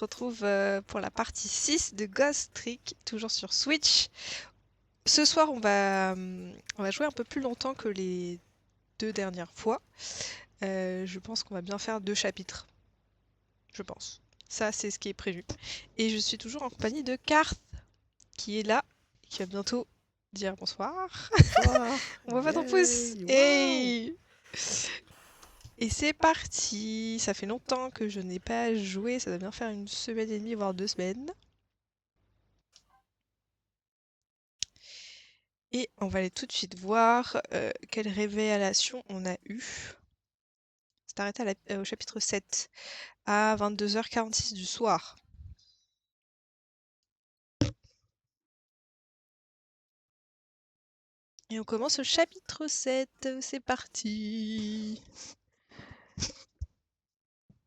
retrouve pour la partie 6 de Ghost Trick, toujours sur Switch. Ce soir, on va jouer un peu plus longtemps que les 2 dernières fois. Je pense qu'on va bien faire 2 chapitres. Je pense. Ça, c'est ce qui est prévu. Et je suis toujours en compagnie de Karth, qui est là, qui va bientôt dire bonsoir. Bonsoir. On voit pas ton pouce. Yay, wow. Hey! Et c'est parti! Ça fait longtemps que je n'ai pas joué, ça doit bien faire 1 semaine et demie, voire 2 semaines. Et on va aller tout de suite voir quelle révélation on a eu. C'est arrêté au chapitre 7, à 22h46 du soir. Et on commence au chapitre 7, c'est parti!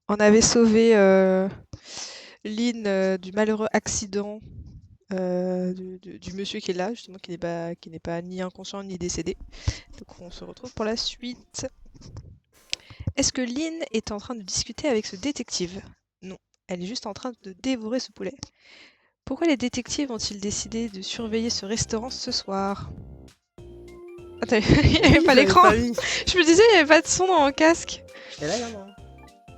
On avait sauvé Lynn du malheureux accident du monsieur qui est là, justement, qui n'est pas ni inconscient ni décédé. Donc on se retrouve pour la suite. Est-ce que Lynn est en train de discuter avec ce détective? Non, elle est juste en train de dévorer ce poulet. Pourquoi les détectives ont-ils décidé de surveiller ce restaurant ce soir? Attends, il n'y avait Oui, pas je l'avais l'écran. pas mis. Je me disais, il n'y avait pas de son dans mon casque. Et là, il y en a.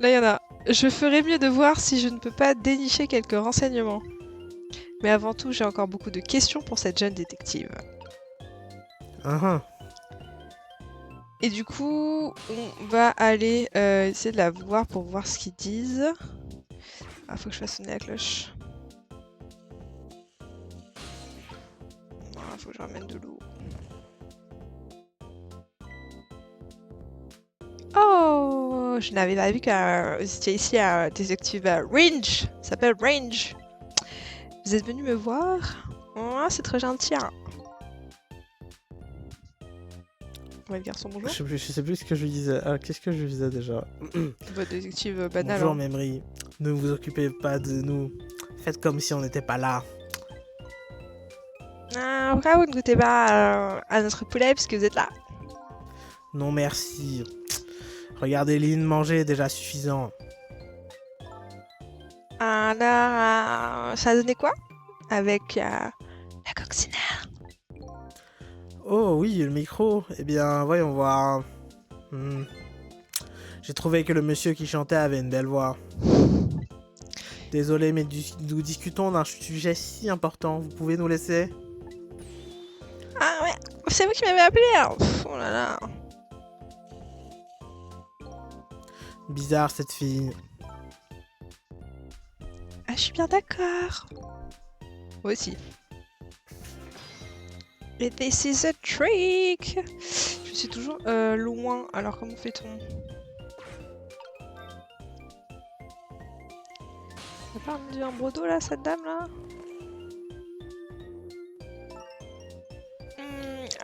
Là, il y en a. Je ferais mieux de voir si je ne peux pas dénicher quelques renseignements. Mais avant tout, j'ai encore beaucoup de questions pour cette jeune détective. Et du coup, on va aller essayer de la voir pour voir ce qu'ils disent. Ah, faut que je fasse sonner la cloche. Ah, faut que je ramène de l'eau. Oh, je n'avais pas vu que c'était ici un détective Range. Ça s'appelle Range. Vous êtes venu me voir? Oh, c'est très gentil. Hein. Ouais, le garçon, bonjour. Je sais plus ce que je lui disais. Ah, qu'est-ce que je lui disais déjà? Votre détective banal. Bonjour, Hein. Memry. Ne vous occupez pas de nous. Faites comme si on n'était pas là. Ah, pourquoi vous ne goûtez pas à notre poulet puisque vous êtes là? Non, merci. Regardez Lynn manger, déjà suffisant. Alors, ça a donné quoi? Avec la coccinelle. Oh oui, le micro. Eh bien, voyons voir. J'ai trouvé que le monsieur qui chantait avait une belle voix. Désolé, mais nous discutons d'un sujet si important. Vous pouvez nous laisser? Ah ouais, c'est vous qui m'avez appelé. Hein. Pff, oh là là. Bizarre cette fille. Ah, je suis bien d'accord. Moi aussi. Et this is a trick. Je suis toujours loin. Alors comment fait-on? Ça parle d'un brodo là, cette dame là?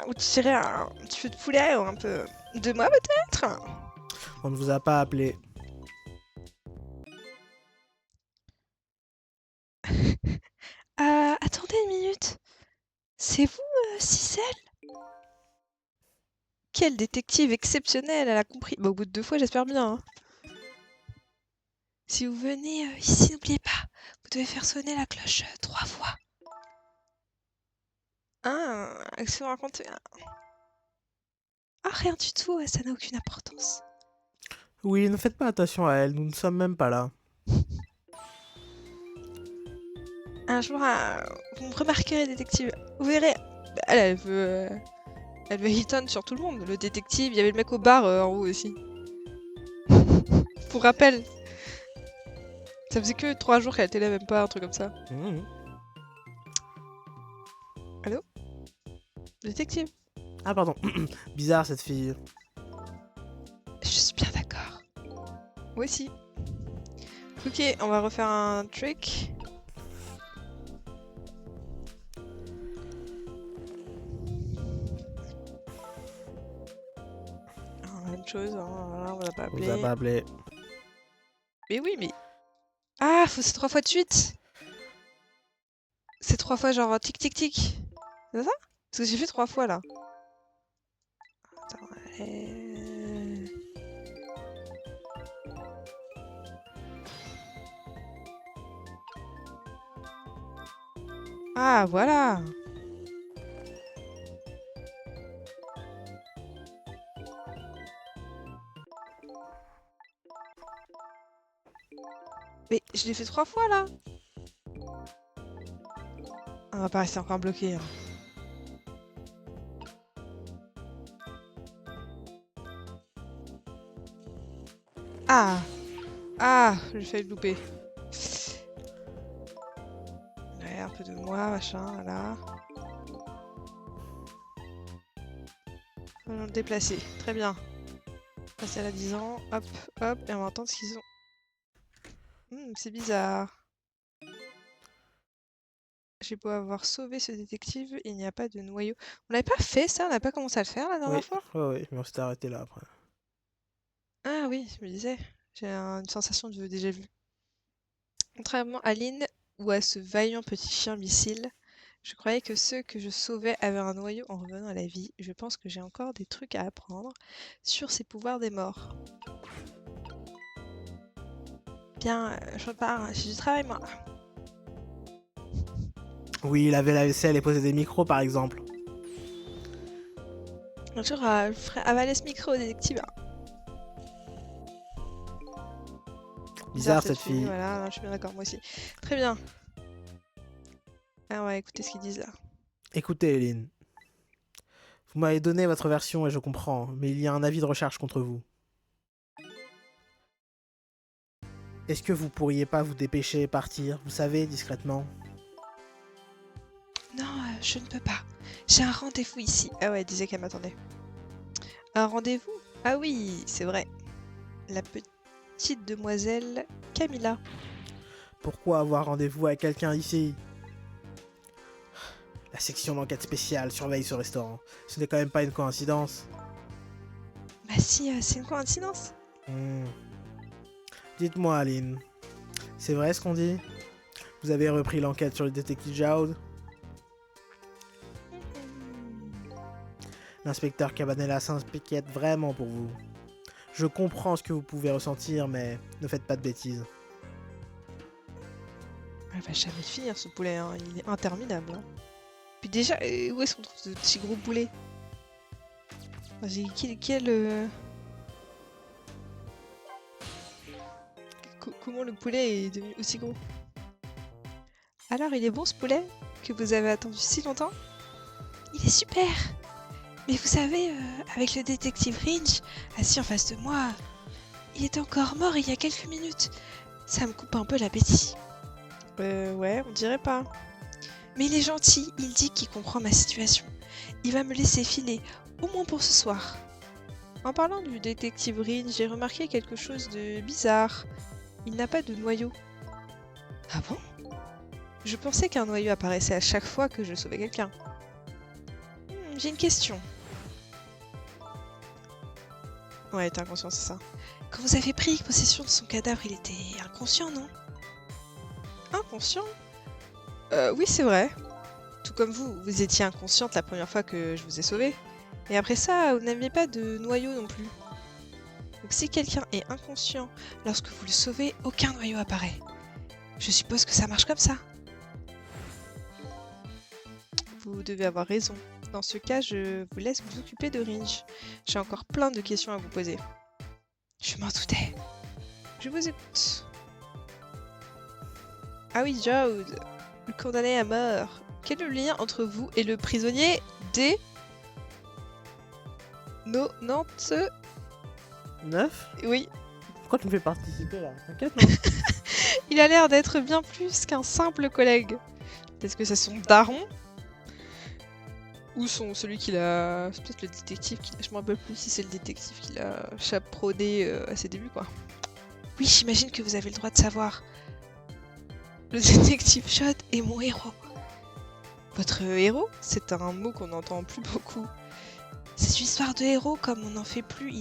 Ou tu dirais un petit peu de poulet ou un peu de moi peut-être? On ne vous a pas appelé. Attendez une minute. C'est vous, Cicel? Quelle détective exceptionnelle, elle a compris. Bah, au bout de 2 fois, j'espère bien. Hein. Si vous venez ici, n'oubliez pas, vous devez faire sonner la cloche 3 fois. Ah, action racontée. Ah, rien du tout, ça n'a aucune importance. Oui, ne faites pas attention à elle, nous ne sommes même pas là. Un jour, vous me remarquerez, détective. Vous verrez. Elle veut hit on sur tout le monde. Le détective, il y avait le mec au bar en haut aussi. Pour rappel, ça faisait que 3 jours qu'elle était là, même pas, un truc comme ça. Allô? Détective? Ah pardon, bizarre cette fille. Je suis bien d'accord. Moi aussi. Ok, on va refaire un trick. Même chose, hein, voilà, on l'a pas On vous a appelé. pas appelé. Mais oui, mais... Ah, c'est 3 fois de suite. C'est 3 fois genre tic tic tic. C'est ça? Parce que j'ai fait 3 fois là. Attends, Ah, voilà. Mais je l'ai fait 3 fois, là. On va pas rester encore bloqué. Hein. Ah. Ah, j'ai failli le louper. Ouais, un peu de moi, machin, voilà. On va le déplacer. Très bien. Passer à la 10 ans. Hop, hop. Et on va entendre ce qu'ils ont. C'est bizarre. J'ai beau avoir sauvé ce détective, il n'y a pas de noyau. On n'avait pas fait ça? On n'a pas commencé à le faire la dernière Oui, fois? ouais, mais on s'était arrêté là après. Ah oui, je me disais. J'ai une sensation de déjà vu. Contrairement à Lynn ou à ce vaillant petit chien missile, je croyais que ceux que je sauvais avaient un noyau en revenant à la vie. Je pense que j'ai encore des trucs à apprendre sur ces pouvoirs des morts. Bien, je repars, j'ai du travail moi. Oui, laver la vaisselle et poser des micros par exemple. Un jour, je ferai avaler ce micro au détective. Bizarre cette fille. Voilà, je suis bien d'accord, moi aussi. Très bien. Alors, on va écouter ce qu'ils disent là. Écoutez, Lynn. Vous m'avez donné votre version et je comprends, mais il y a un avis de recherche contre vous. Est-ce que vous pourriez pas vous dépêcher et partir, vous savez, discrètement? Non, je ne peux pas. J'ai un rendez-vous ici. Ah ouais, elle disait qu'elle m'attendait. Un rendez-vous? Ah oui, c'est vrai. La petite demoiselle Camilla. Pourquoi avoir rendez-vous avec quelqu'un ici? La section d'enquête spéciale surveille ce restaurant. Ce n'est quand même pas une coïncidence. Bah si, c'est une coïncidence. Dites-moi, Aline. C'est vrai ce qu'on dit? Vous avez repris l'enquête sur le détective Jaud? L'inspecteur Cabanela s'inquiète vraiment pour vous. Je comprends ce que vous pouvez ressentir, mais ne faites pas de bêtises. Elle va jamais finir ce poulet, hein. Il est interminable. Hein. Puis déjà, où est-ce qu'on trouve ce petit gros poulet? Comment le poulet est devenu aussi gros? Alors, il est bon ce poulet que vous avez attendu si longtemps? Il est super! Mais vous savez, avec le détective Ringe, assis en face de moi, il était encore mort il y a quelques minutes. Ça me coupe un peu l'appétit. Ouais, on dirait pas. Mais il est gentil, il dit qu'il comprend ma situation. Il va me laisser filer, au moins pour ce soir. En parlant du détective Ringe, j'ai remarqué quelque chose de bizarre. Il n'a pas de noyau. Ah bon? Je pensais qu'un noyau apparaissait à chaque fois que je sauvais quelqu'un. J'ai une question. Ouais, t'es inconscient, c'est ça. Quand vous avez pris possession de son cadavre, il était inconscient, non? Inconscient? Oui, c'est vrai. Tout comme vous, vous étiez inconsciente la première fois que je vous ai sauvé. Et après ça, vous n'aviez pas de noyau non plus. Donc si quelqu'un est inconscient lorsque vous le sauvez, aucun noyau apparaît. Je suppose que ça marche comme ça. Vous devez avoir raison. Dans ce cas, je vous laisse vous occuper de Ringe. J'ai encore plein de questions à vous poser. Je m'en doutais. Je vous écoute. Ah oui, Jaud, le condamné à mort. Quel est le lien entre vous et le prisonnier des... Nantes? 9? Oui. Pourquoi tu me fais participer là? T'inquiète, non? Il a l'air d'être bien plus qu'un simple collègue. Est-ce que c'est son daron? Ou celui qui l'a... C'est peut-être le détective qui... Je me rappelle plus si c'est le détective qui l'a chaperonné à ses débuts, quoi. Oui, j'imagine que vous avez le droit de savoir. Le détective Jaud est mon héros. Votre héros? C'est un mot qu'on n'entend plus beaucoup. Cette histoire de héros, comme on n'en fait plus,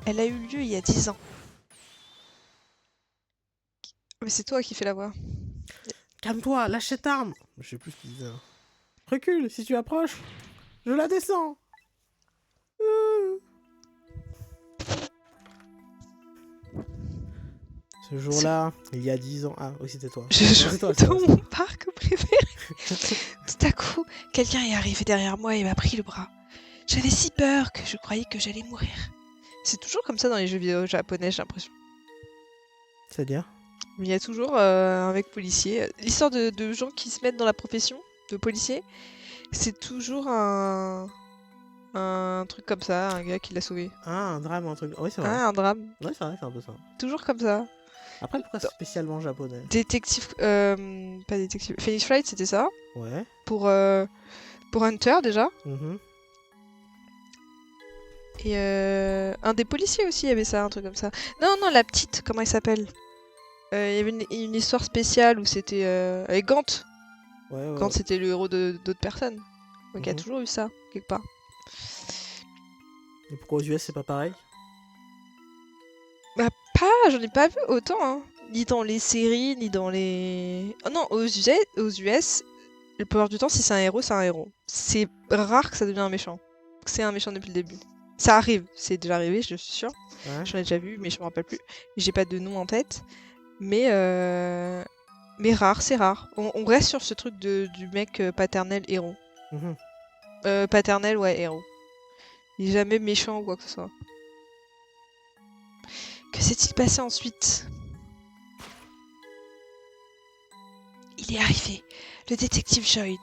elle a eu lieu il y a 10 ans. Mais c'est toi qui fais la voix. Calme-toi, lâche cette arme! Je sais plus ce qu'il disait. Recule, si tu approches, je la descends! Ce jour-là, il y a 10 ans... Ah, oui, c'était toi. Je joue dans mon parc préféré. Tout à coup, quelqu'un est arrivé derrière moi et m'a pris le bras. J'avais si peur que je croyais que j'allais mourir. C'est toujours comme ça dans les jeux vidéo japonais, j'ai l'impression. C'est-à-dire? Mais il y a toujours un mec policier. L'histoire de gens qui se mettent dans la profession de policier, c'est toujours un truc comme ça, un gars qui l'a sauvé. Ah, un drame, un truc. Oui, c'est vrai. Ah, un drame. Ouais, c'est vrai, c'est un peu ça. Toujours comme ça. Après, pourquoi c'est spécialement japonais? Détective... pas détective... Phoenix Wright, c'était ça. Ouais. Pour Hunter, déjà. Mhm. Et un des policiers aussi avait ça, un truc comme ça. Non, non, la petite, comment elle s'appelle? Il y avait une histoire spéciale où c'était avec Gant. Ouais, ouais. Gant, c'était le héros d'autres personnes. Donc il y a Mhm. toujours eu ça, quelque part. Et pourquoi aux US c'est pas pareil? Bah, pas, j'en ai pas vu autant, hein. Ni dans les séries, ni dans les. Oh non, aux US, la plupart du temps, si c'est un héros, c'est un héros. C'est rare que ça devienne un méchant. Que c'est un méchant depuis le début. Ça arrive, c'est déjà arrivé, je suis sûre. Ouais. J'en ai déjà vu, mais je me rappelle plus. J'ai pas de nom en tête. Mais rare, c'est rare. On reste sur ce truc du mec paternel héros. Mhm. Paternel, ouais, héros. Il est jamais méchant ou quoi que ce soit. Que s'est-il passé ensuite? Il est arrivé, le détective Joyd.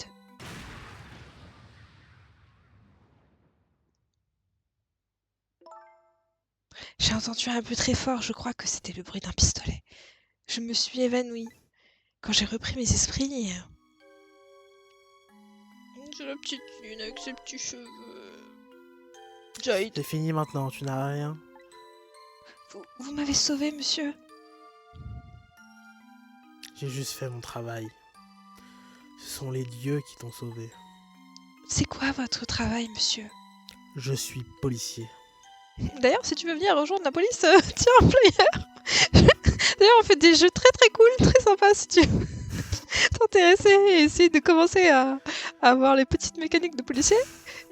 J'ai entendu un peu très fort, je crois que c'était le bruit d'un pistolet. Je me suis évanouie. Quand j'ai repris mes esprits... C'est la petite lune avec ses petits cheveux. Joyd. C'est fini maintenant, tu n'as rien. Vous m'avez sauvé, monsieur. J'ai juste fait mon travail. Ce sont les dieux qui t'ont sauvé. C'est quoi votre travail, monsieur? Je suis policier. D'ailleurs, si tu veux venir rejoindre la police, tiens un player. D'ailleurs, on fait des jeux très très cool, très sympas si tu veux t'intéresser et essayer de commencer à avoir les petites mécaniques de policier.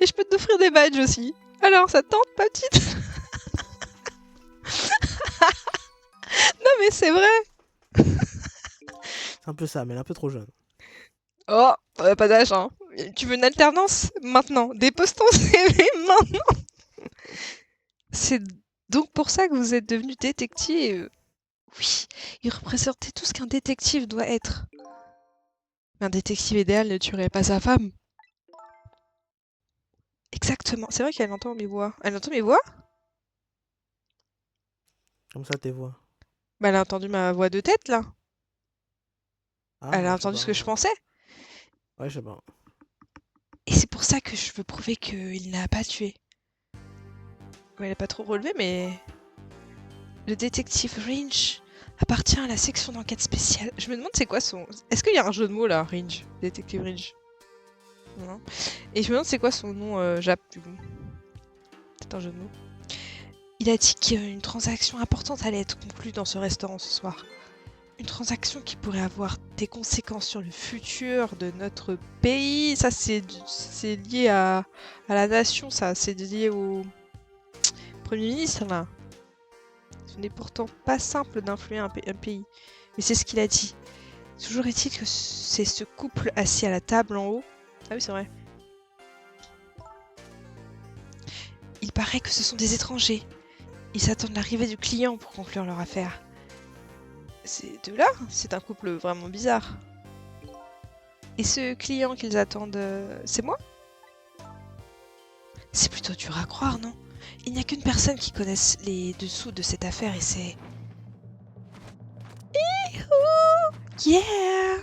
Et je peux t'offrir des badges aussi. Alors, ça te tente, ma petite? Non, mais c'est vrai. C'est un peu ça, mais elle est un peu trop jeune. Oh, pas d'âge, hein. Tu veux une alternance? Maintenant. Dépose ton CV maintenant. C'est donc pour ça que vous êtes devenu détective. Oui, il représentait tout ce qu'un détective doit être. Mais un détective idéal ne tuerait pas sa femme. Exactement. C'est vrai qu'elle entend mes voix. Elle entend mes voix? Comme ça, tes voix. Bah, elle a entendu ma voix de tête, là. Ah, Elle a je sais entendu ce pas. que je pensais. Ouais, je sais pas. Et c'est pour ça que je veux prouver qu'il n'a pas tué. Ouais, elle a pas trop relevé, mais... Le détective Range appartient à la section d'enquête spéciale. Je me demande c'est quoi son... Est-ce qu'il y a un jeu de mots, là, Range? Détective Range. Non. Et je me demande c'est quoi son nom Jap, du coup. C'est un jeu de mots. Il a dit qu'une transaction importante allait être conclue dans ce restaurant ce soir. Une transaction qui pourrait avoir des conséquences sur le futur de notre pays. Ça, c'est lié à la nation, ça. C'est lié au Premier ministre, là. Ce n'est pourtant pas simple d'influer un pays. Mais c'est ce qu'il a dit. Toujours est-il que c'est ce couple assis à la table en haut. Ah oui, c'est vrai. Il paraît que ce sont des étrangers. Ils attendent l'arrivée du client pour conclure leur affaire. Ces deux-là, c'est un couple vraiment bizarre. Et ce client qu'ils attendent, c'est moi? C'est plutôt dur à croire, non? Il n'y a qu'une personne qui connaisse les dessous de cette affaire et c'est... Yeah!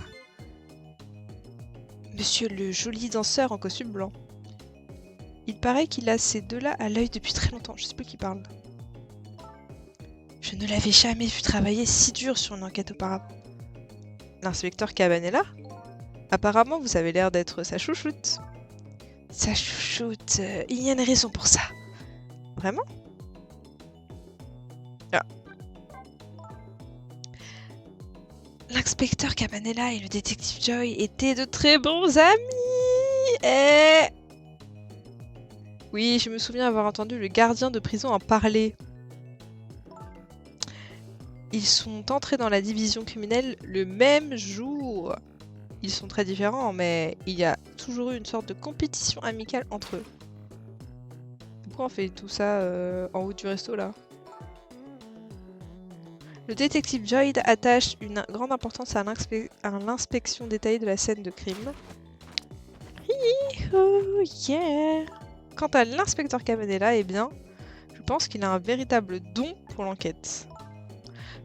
Monsieur le joli danseur en costume blanc. Il paraît qu'il a ces deux-là à l'œil depuis très longtemps. Je sais plus qui parle. Je ne l'avais jamais vu travailler si dur sur une enquête auparavant. L'inspecteur Cabanella? Apparemment, vous avez l'air d'être sa chouchoute. Sa chouchoute, il y a une raison pour ça. Vraiment? Ah. L'inspecteur Cabanella et le détective Joy étaient de très bons amis. Et... Oui, je me souviens avoir entendu le gardien de prison en parler. Ils sont entrés dans la division criminelle le même jour. ils sont très différents, mais il y a toujours eu une sorte de compétition amicale entre eux. Pourquoi on fait tout ça en haut du resto là? Le détective Joyd attache une grande importance à l'inspection détaillée de la scène de crime. Oh yeah! Quant à l'inspecteur Cabanela, eh bien, je pense qu'il a un véritable don pour l'enquête.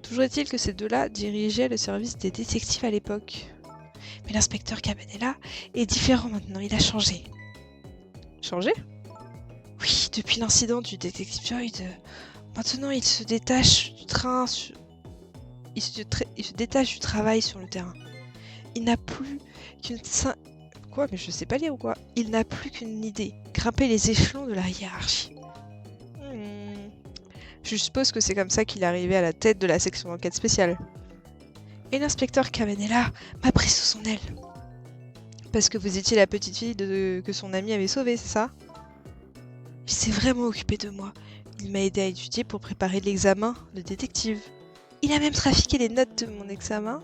Toujours est-il que ces deux-là dirigeaient le service des détectives à l'époque. Mais l'inspecteur Cabanela est différent maintenant, il a changé. Changé? Oui, depuis l'incident du détective Joyd, maintenant il se détache du train, il se détache du travail sur le terrain. Il n'a plus qu'une Quoi? Mais je sais pas lire ou quoi? Il n'a plus qu'une idée, grimper les échelons de la hiérarchie. Je suppose que c'est comme ça qu'il est arrivé à la tête de la section d'enquête spéciale. Et l'inspecteur Cabanela m'a pris sous son aile. Parce que vous étiez la petite fille que son ami avait sauvée, c'est ça? Il s'est vraiment occupé de moi. Il m'a aidé à étudier pour préparer l'examen de détective. Il a même trafiqué les notes de mon examen.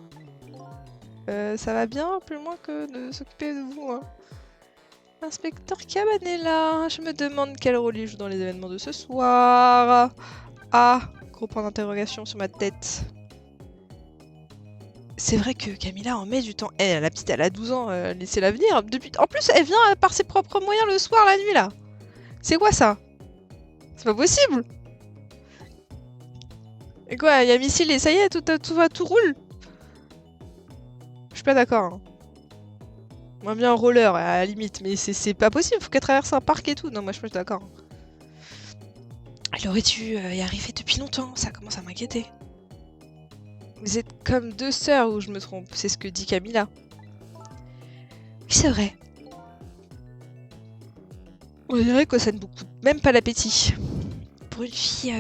Ça va bien, plus loin que de s'occuper de vous, hein. Inspecteur Cabanela, je me demande quel rôle il joue dans les événements de ce soir. Ah, gros point d'interrogation sur ma tête. C'est vrai que Camilla en met du temps. La petite, elle a 12 ans, laissez-la venir. En plus, elle vient par ses propres moyens le soir, la nuit, là. C'est quoi ça? C'est pas possible. Et quoi, il y a missile et ça y est, tout roule? Je suis pas d'accord. Hein. Moi, bien un roller, à la limite, mais c'est pas possible, faut qu'elle traverse un parc et tout. Non, moi, je suis pas d'accord. Elle aurait dû y arriver depuis longtemps, ça commence à m'inquiéter. Vous êtes comme deux sœurs, ou je me trompe, c'est ce que dit Camilla. Oui, c'est vrai. On dirait que ça ne vous coûte même pas l'appétit. Pour une fille,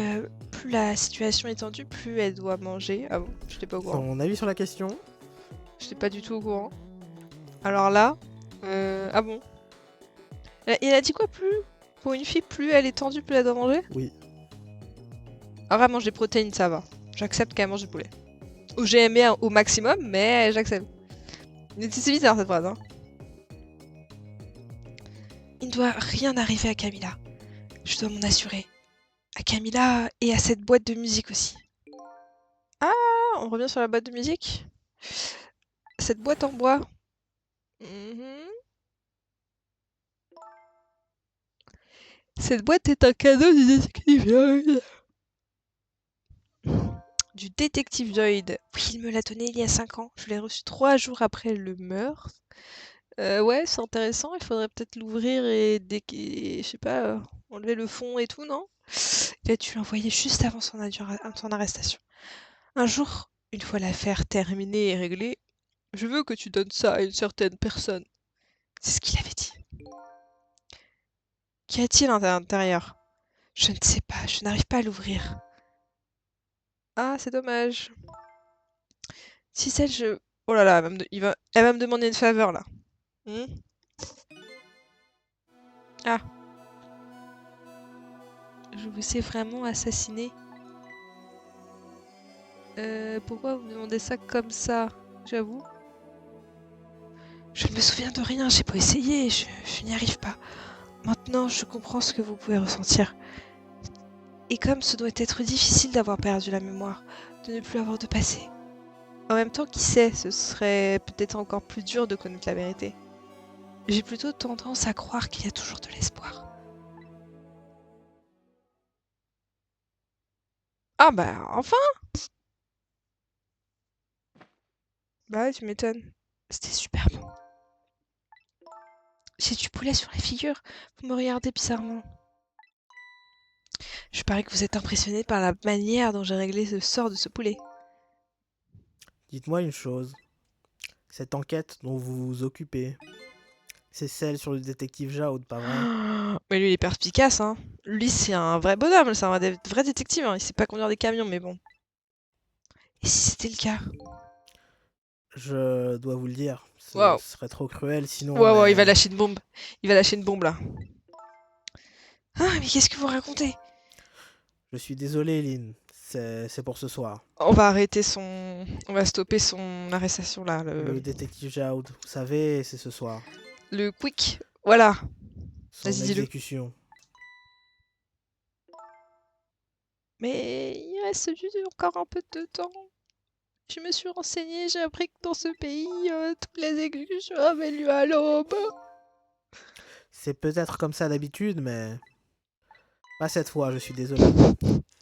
plus la situation est tendue, plus elle doit manger. Ah bon, je n'étais pas au courant. Ton avis sur la question? Je n'étais pas du tout au courant. Alors là, ah bon. Il a dit quoi, plus? Pour une fille, plus elle est tendue, plus elle doit manger? Oui. Alors elle mange des protéines, ça va. J'accepte qu'elle mange du poulet. Ou j'ai aimé au maximum, mais j'accepte. C'est bizarre cette phrase, hein. Il ne doit rien arriver à Camilla. Je dois m'en assurer. À Camilla et à cette boîte de musique aussi. Ah, on revient sur la boîte de musique. Cette boîte en bois. Cette boîte est un cadeau du détective Joyd. Du détective Joyd. Oui, il me l'a donné il y a 5 ans. Je l'ai reçu 3 jours après le meurtre. Ouais, c'est intéressant. Il faudrait peut-être l'ouvrir et je sais pas, enlever le fond et tout, non? Il a dû l'envoyer juste avant son arrestation. Un jour, une fois l'affaire terminée et réglée, je veux que tu donnes ça à une certaine personne. C'est ce qu'il avait dit. Qu'y a-t-il à l'intérieur? Je ne sais pas, je n'arrive pas à l'ouvrir. Ah, c'est dommage. Si celle je... Oh là là, elle va me demander une faveur là. Ah. Je vous ai vraiment assassiné. Pourquoi vous me demandez ça comme ça? J'avoue. Je ne me souviens de rien, j'ai pas essayé, je n'y arrive pas. Maintenant, je comprends ce que vous pouvez ressentir. Et comme ce doit être difficile d'avoir perdu la mémoire, de ne plus avoir de passé. En même temps, qui sait, ce serait peut-être encore plus dur de connaître la vérité. J'ai plutôt tendance à croire qu'il y a toujours de l'espoir. Ah bah, enfin! Bah ouais, tu m'étonnes. C'était super bon. J'ai du poulet sur la figure. Vous me regardez bizarrement. Je parie que vous êtes impressionné par la manière dont j'ai réglé le sort de ce poulet. Dites-moi une chose. Cette enquête dont vous vous occupez, c'est celle sur le détective Joyd, pas vrai? Mais lui, il est perspicace, hein. Lui, c'est un vrai bonhomme, c'est un vrai détective, hein. Il sait pas conduire des camions, mais bon. Et si c'était le cas? Je dois vous le dire, ce Waouh. serait trop cruel sinon... Waouh, mais... il va lâcher une bombe. Il va lâcher une bombe, là. Ah, mais qu'est-ce que vous racontez? Je suis désolé, Lynn. C'est pour ce soir. On va arrêter son... On va stopper son arrestation là. Le détective Jaoud, vous savez, c'est ce soir. Le quick. Voilà. Son Vas-y, dis-le. exécution. Mais il reste juste encore un peu de temps. Je me suis renseignée, j'ai appris que dans ce pays, toutes les exécutions avaient lieu à l'aube. C'est peut-être comme ça d'habitude, mais... Pas cette fois, je suis désolé.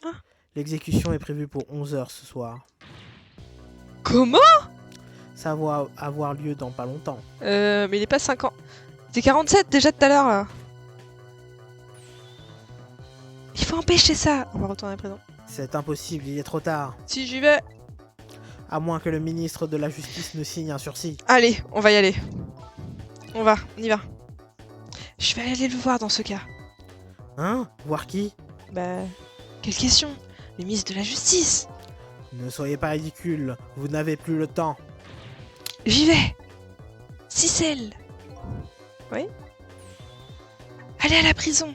Ah. L'exécution est prévue pour 11 h ce soir. Comment? Ça va avoir lieu dans pas longtemps. Mais il est pas 50. C'est 47 déjà tout à l'heure là. Il faut empêcher ça. On va retourner à présent. C'est impossible, il est trop tard. Si j'y vais. À moins que le ministre de la Justice ne signe un sursis. Allez, on va y aller. On y va. Je vais aller le voir dans ce cas. Hein? Voir qui? Bah... Quelle question? Le ministre de la Justice. Ne soyez pas ridicule, vous n'avez plus le temps. J'y vais. Cicel. Oui? Allez à la prison.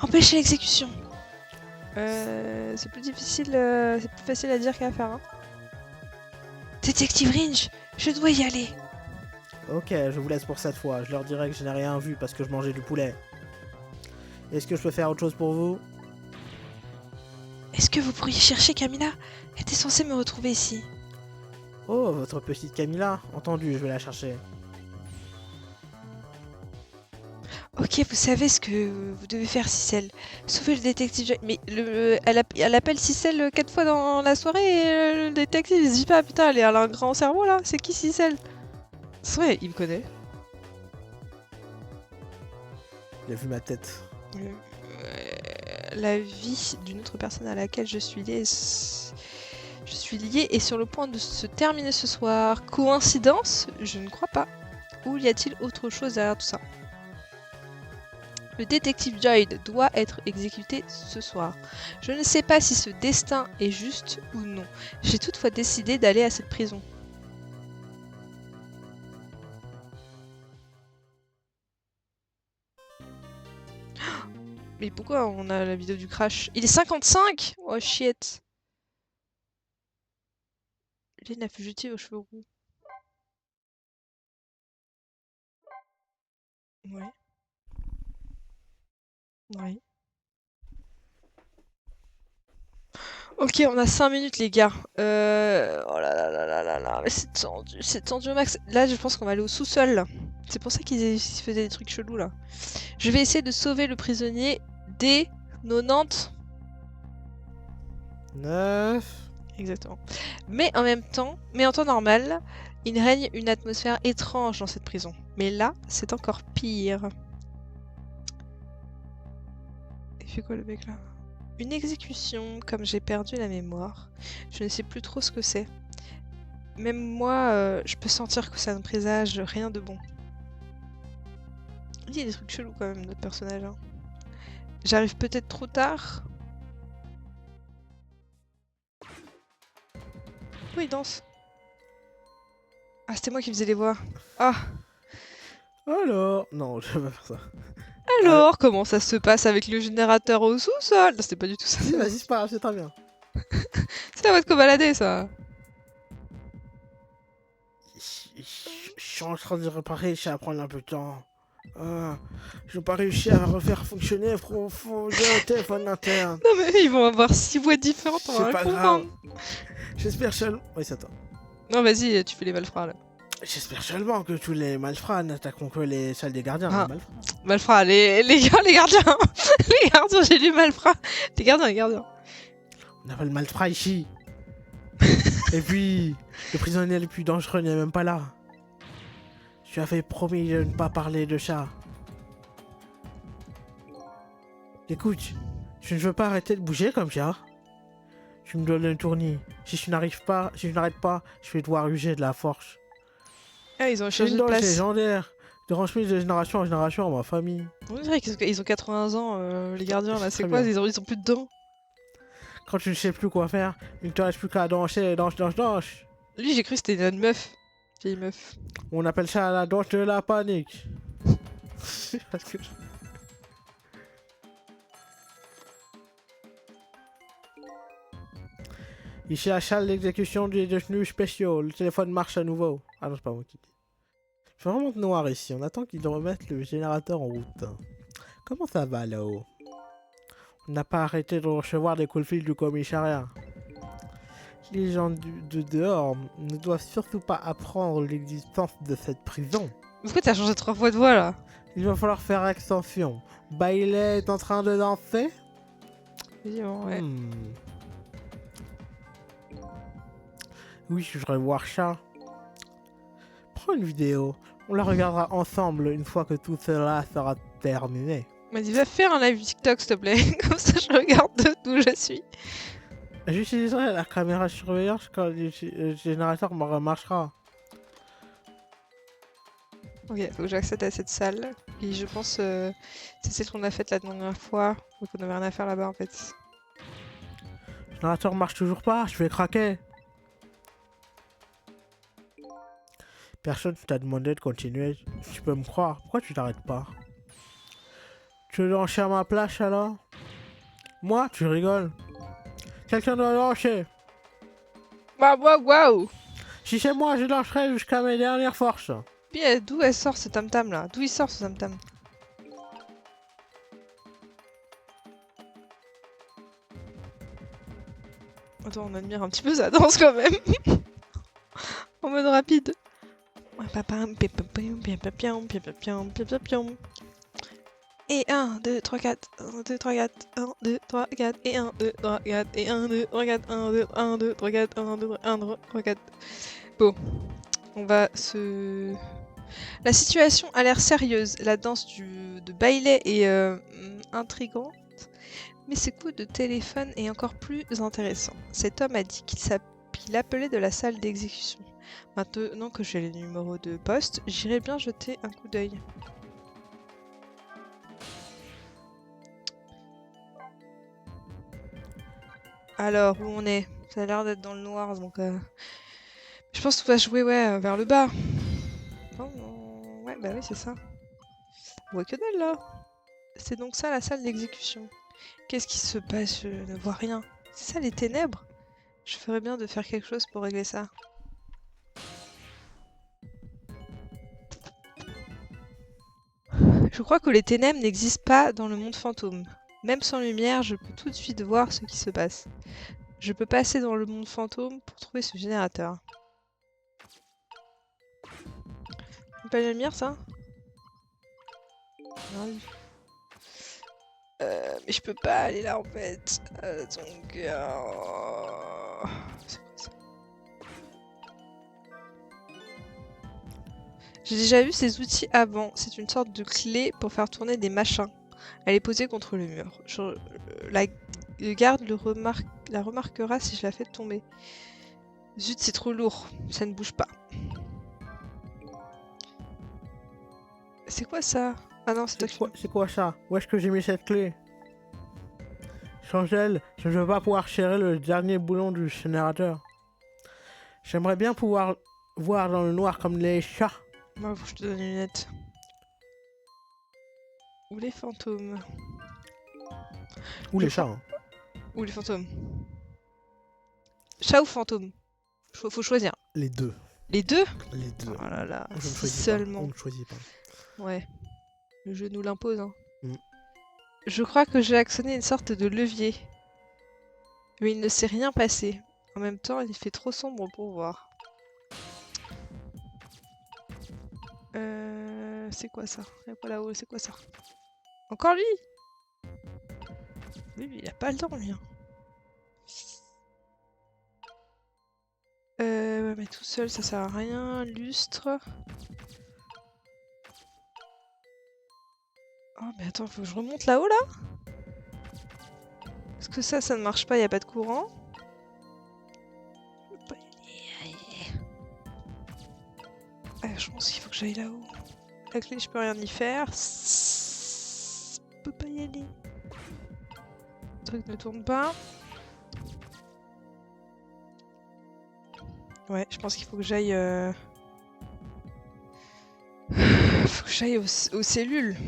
Empêcher l'exécution. C'est plus difficile, c'est plus facile à dire qu'à faire. Hein. Détective Ringe, je dois y aller. Ok, je vous laisse pour cette fois. Je leur dirai que je n'ai rien vu parce que je mangeais du poulet. Est-ce que je peux faire autre chose pour vous? Est-ce que vous pourriez chercher Camilla? Elle était censée me retrouver ici. Oh, votre petite Camilla? Entendu, je vais la chercher. Ok, vous savez ce que vous devez faire, Cicel. Sauvez le détective Jack. Mais elle appelle Cicel 4 fois dans la soirée et le détective il se dit pas, putain, elle a un grand cerveau là. C'est qui Cicel? C'est vrai, il me connaît. Il a vu ma tête. La vie d'une autre personne à laquelle je suis liée. Je suis liée est sur le point de se terminer ce soir. Coïncidence? Je ne crois pas. Ou y a-t-il autre chose derrière tout ça? Le détective Joyd doit être exécuté ce soir. Je ne sais pas si ce destin est juste ou non. J'ai toutefois décidé d'aller à cette prison. Mais pourquoi on a la vidéo du crash? Il est 55? Oh shit. Lynn la fugitive aux cheveux roux. Ouais. Ouais. Ok, on a 5 minutes les gars. Oh là là là là là là, mais c'est tendu au max. Là, je pense qu'on va aller au sous-sol. C'est pour ça qu'ils faisaient des trucs chelous là. Je vais essayer de sauver le prisonnier dès 90. 9. Exactement. Mais en temps normal, il règne une atmosphère étrange dans cette prison. Mais là, c'est encore pire. Il fait quoi le mec là? Une exécution, comme j'ai perdu la mémoire. Je ne sais plus trop ce que c'est. Même moi, je peux sentir que ça ne présage rien de bon. Il y a des trucs chelous quand même, notre personnage. Hein. J'arrive peut-être trop tard. Oui, il danse. Ah, c'était moi qui faisais les voix. Ah, Alors... Non, je vais pas faire ça. alors, comment ça se passe avec le générateur au sous-sol? Non, c'était pas du tout ça. Si, vas-y, c'est pas grave, c'est très bien. C'est la voix de Cobaladé, ça. Je suis en train de réparer, ça va prendre un peu de temps. Je n'ai pas réussi à refaire fonctionner le téléphone interne. Non, mais ils vont avoir 6 voix différentes, on va C'est pas comprendre. grave. J'espère seulement... Oui, c'est toi. Non, vas-y, tu fais les malfrats, là. J'espère seulement que tous les malfrats n'attaqueront que les salles des gardiens. Ah. Les malfrats. Malfrats, les gardiens. Les gardiens, j'ai lu malfrats. Les gardiens. On appelle malfrats ici. Et puis, le prisonnier le plus dangereux n'est même pas là. Je lui avais promis de ne pas parler de ça. Écoute, je ne veux pas arrêter de bouger comme ça. Tu me donnes un tournis. Si je n'arrête pas, je vais devoir user de la force. Ah, ils ont C'est changé une de dose place. légendaire. De transmise de génération en génération à ma famille. On dirait qu'ils ont 80 ans, les gardiens, là. C'est Très quoi? bien. Ils ont plus de dents. Quand tu ne sais plus quoi faire, il ne te reste plus qu'à danser, danse. Lui, j'ai cru que c'était une meuf. Vieille meuf. On appelle ça la danse de la panique. Parce que... Ici la salle d'exécution des détenus spéciaux. Le téléphone marche à nouveau. Ah non, c'est pas moi qui dis. Il fait vraiment noir ici. On attend qu'ils remettent le générateur en route. Comment ça va là-haut? On n'a pas arrêté de recevoir des coups de fil du commissariat. Les gens de dehors ne doivent surtout pas apprendre l'existence de cette prison. Pourquoi t'as changé 3 fois de voix là? Il va falloir faire extension. Bailey est en train de danser? Évidemment, ouais. Oui, je voudrais voir ça. Prends une vidéo. On la regardera ensemble une fois que tout cela sera terminé. Il m'a dit va faire un live TikTok s'il te plaît. Comme ça je regarde d'où je suis. J'utiliserai la caméra de surveillance quand le générateur marchera. Ok, faut que j'accède à cette salle. Et je pense c'est celle qu'on a faite la dernière fois. Donc on avait rien à faire là-bas en fait. Le générateur marche toujours pas, je vais craquer. Personne ne t'a demandé de continuer. Tu peux me croire. Pourquoi tu t'arrêtes pas? Tu veux lancer à ma place alors? Moi, tu rigoles. Quelqu'un doit lancer. Waouh. Si c'est moi, je lancerai jusqu'à mes dernières forces. Puis d'où elle sort ce tam-tam là? D'où il sort ce tam-tam? Attends, on admire un petit peu sa danse quand même. En mode rapide. Et 1, 2, 3, 4, 1, 2, 3, 4, 1, 2, 3, 4, et 1, 2, 3, 4, et 1, 2, 3, 4, 1, 2, 1, 2, 3, 4, 1, 2, 1, 2, 3, 4. Bon, on va se... La situation a l'air sérieuse. La danse de Bailey est intrigante, mais ses coups de téléphone est encore plus intéressant. Cet homme a dit qu'il appelait de la salle d'exécution. Maintenant que j'ai les numéros de poste, j'irai bien jeter un coup d'œil. Alors, où on est? Ça a l'air d'être dans le noir, donc... Je pense qu'on va jouer, ouais, vers le bas. Non, non... Ouais, bah oui, c'est ça. On voit que dalle, là. C'est donc ça, la salle d'exécution. Qu'est-ce qui se passe? Je ne vois rien. C'est ça, les ténèbres? Je ferais bien de faire quelque chose pour régler ça. Je crois que les ténèbres n'existent pas dans le monde fantôme. Même sans lumière, je peux tout de suite voir ce qui se passe. Je peux passer dans le monde fantôme pour trouver ce générateur. Pas la lumière, ça? Non. Mais je peux pas aller là en fait. Donc... C'est quoi ça? J'ai déjà vu ces outils avant. C'est une sorte de clé pour faire tourner des machins. Elle est posée contre le mur. Le garde la remarquera si je la fais tomber. Zut, c'est trop lourd. Ça ne bouge pas. C'est quoi ça? Ah non, c'est toi qui... C'est quoi ça? Où est-ce que j'ai mis cette clé? Changel, je ne veux pas pouvoir serrer le dernier boulon du générateur. J'aimerais bien pouvoir voir dans le noir comme les chats. Moi, faut que je te donne une lunette. Ou les fantômes. Ou les chats. Hein. Ou les fantômes. Chat ou fantôme? Faut choisir. Les deux. Les deux? Les deux. Oh là là, Je ne si choisis seulement. pas. On ne choisit pas. Ouais. Le jeu nous l'impose, hein. Mm. Je crois que j'ai actionné une sorte de levier. Mais il ne s'est rien passé. En même temps, il fait trop sombre pour voir. C'est quoi ça? Y'a quoi là-haut? C'est quoi ça? Encore lui? Lui, il a pas le temps, lui. Hein. Ouais, mais tout seul, ça sert à rien. Lustre. Oh, mais attends, faut que je remonte là-haut, là? Parce que ça ne marche pas, y a pas de courant. Je peux pas y aller. Je pense qu'il faut que j'aille là-haut. La clé, je peux rien y faire. Je peux pas y aller. Le truc ne tourne pas. Ouais, je pense qu'il faut que j'aille... Faut que j'aille aux cellules.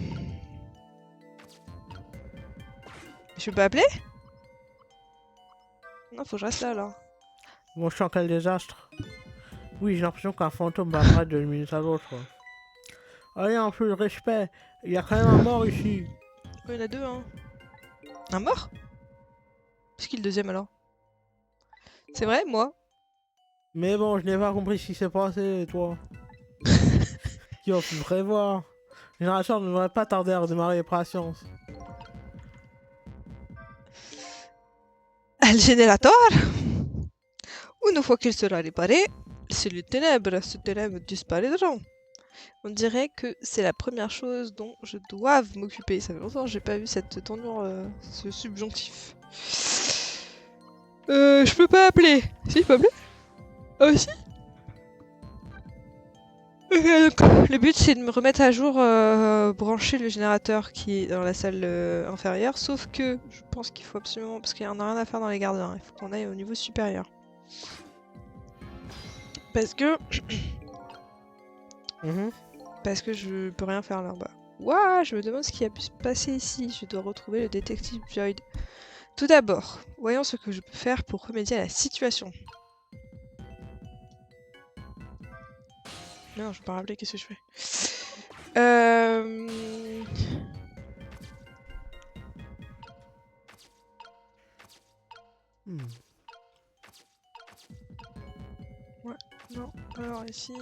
Je peux pas appeler? Non, faut que je reste là, alors. Mon chant, quel désastre. Oui, j'ai l'impression qu'un fantôme va apparaître d'une minute à l'autre. Allez, un peu de respect. Il y a quand même un mort ici. Oh, il y en a deux, hein. Un mort? C'est qui le deuxième alors? C'est vrai, moi? Mais bon, je n'ai pas compris ce qui s'est passé, toi. Qui ont pu prévoir? Le générateur ne devrait pas tarder à redémarrer les patience. Le générateur? Une fois qu'il sera réparé, c'est les ténèbres. Ces ténèbres disparaîtront. On dirait que c'est la première chose dont je dois m'occuper. Ça fait longtemps que j'ai pas vu cette tournure, ce subjonctif. Je peux pas appeler. Si, je peux appeler? Ah si. Donc, le but c'est de me remettre à jour, brancher le générateur qui est dans la salle inférieure. Sauf que je pense qu'il faut absolument, parce qu'il y en a rien à faire dans les gardiens. Il faut qu'on aille au niveau supérieur. Parce que Parce que je peux rien faire là-bas. Ouah, je me demande ce qui a pu se passer ici. Je dois retrouver le détective Boyd. Tout d'abord, voyons ce que je peux faire pour remédier à la situation. Non, je peux pas rappeler qu'est-ce que je fais. Ouais, non. Alors ici,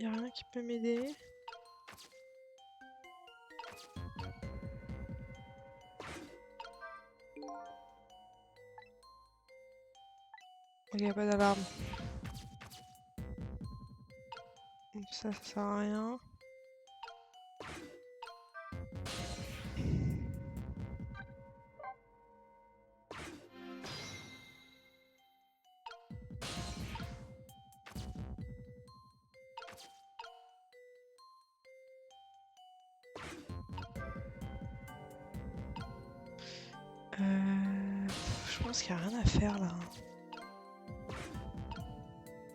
il n'y a rien qui peut m'aider. Ok, y a pas d'alarme. Donc ça sert à rien. Je pense qu'il n'y a rien à faire là.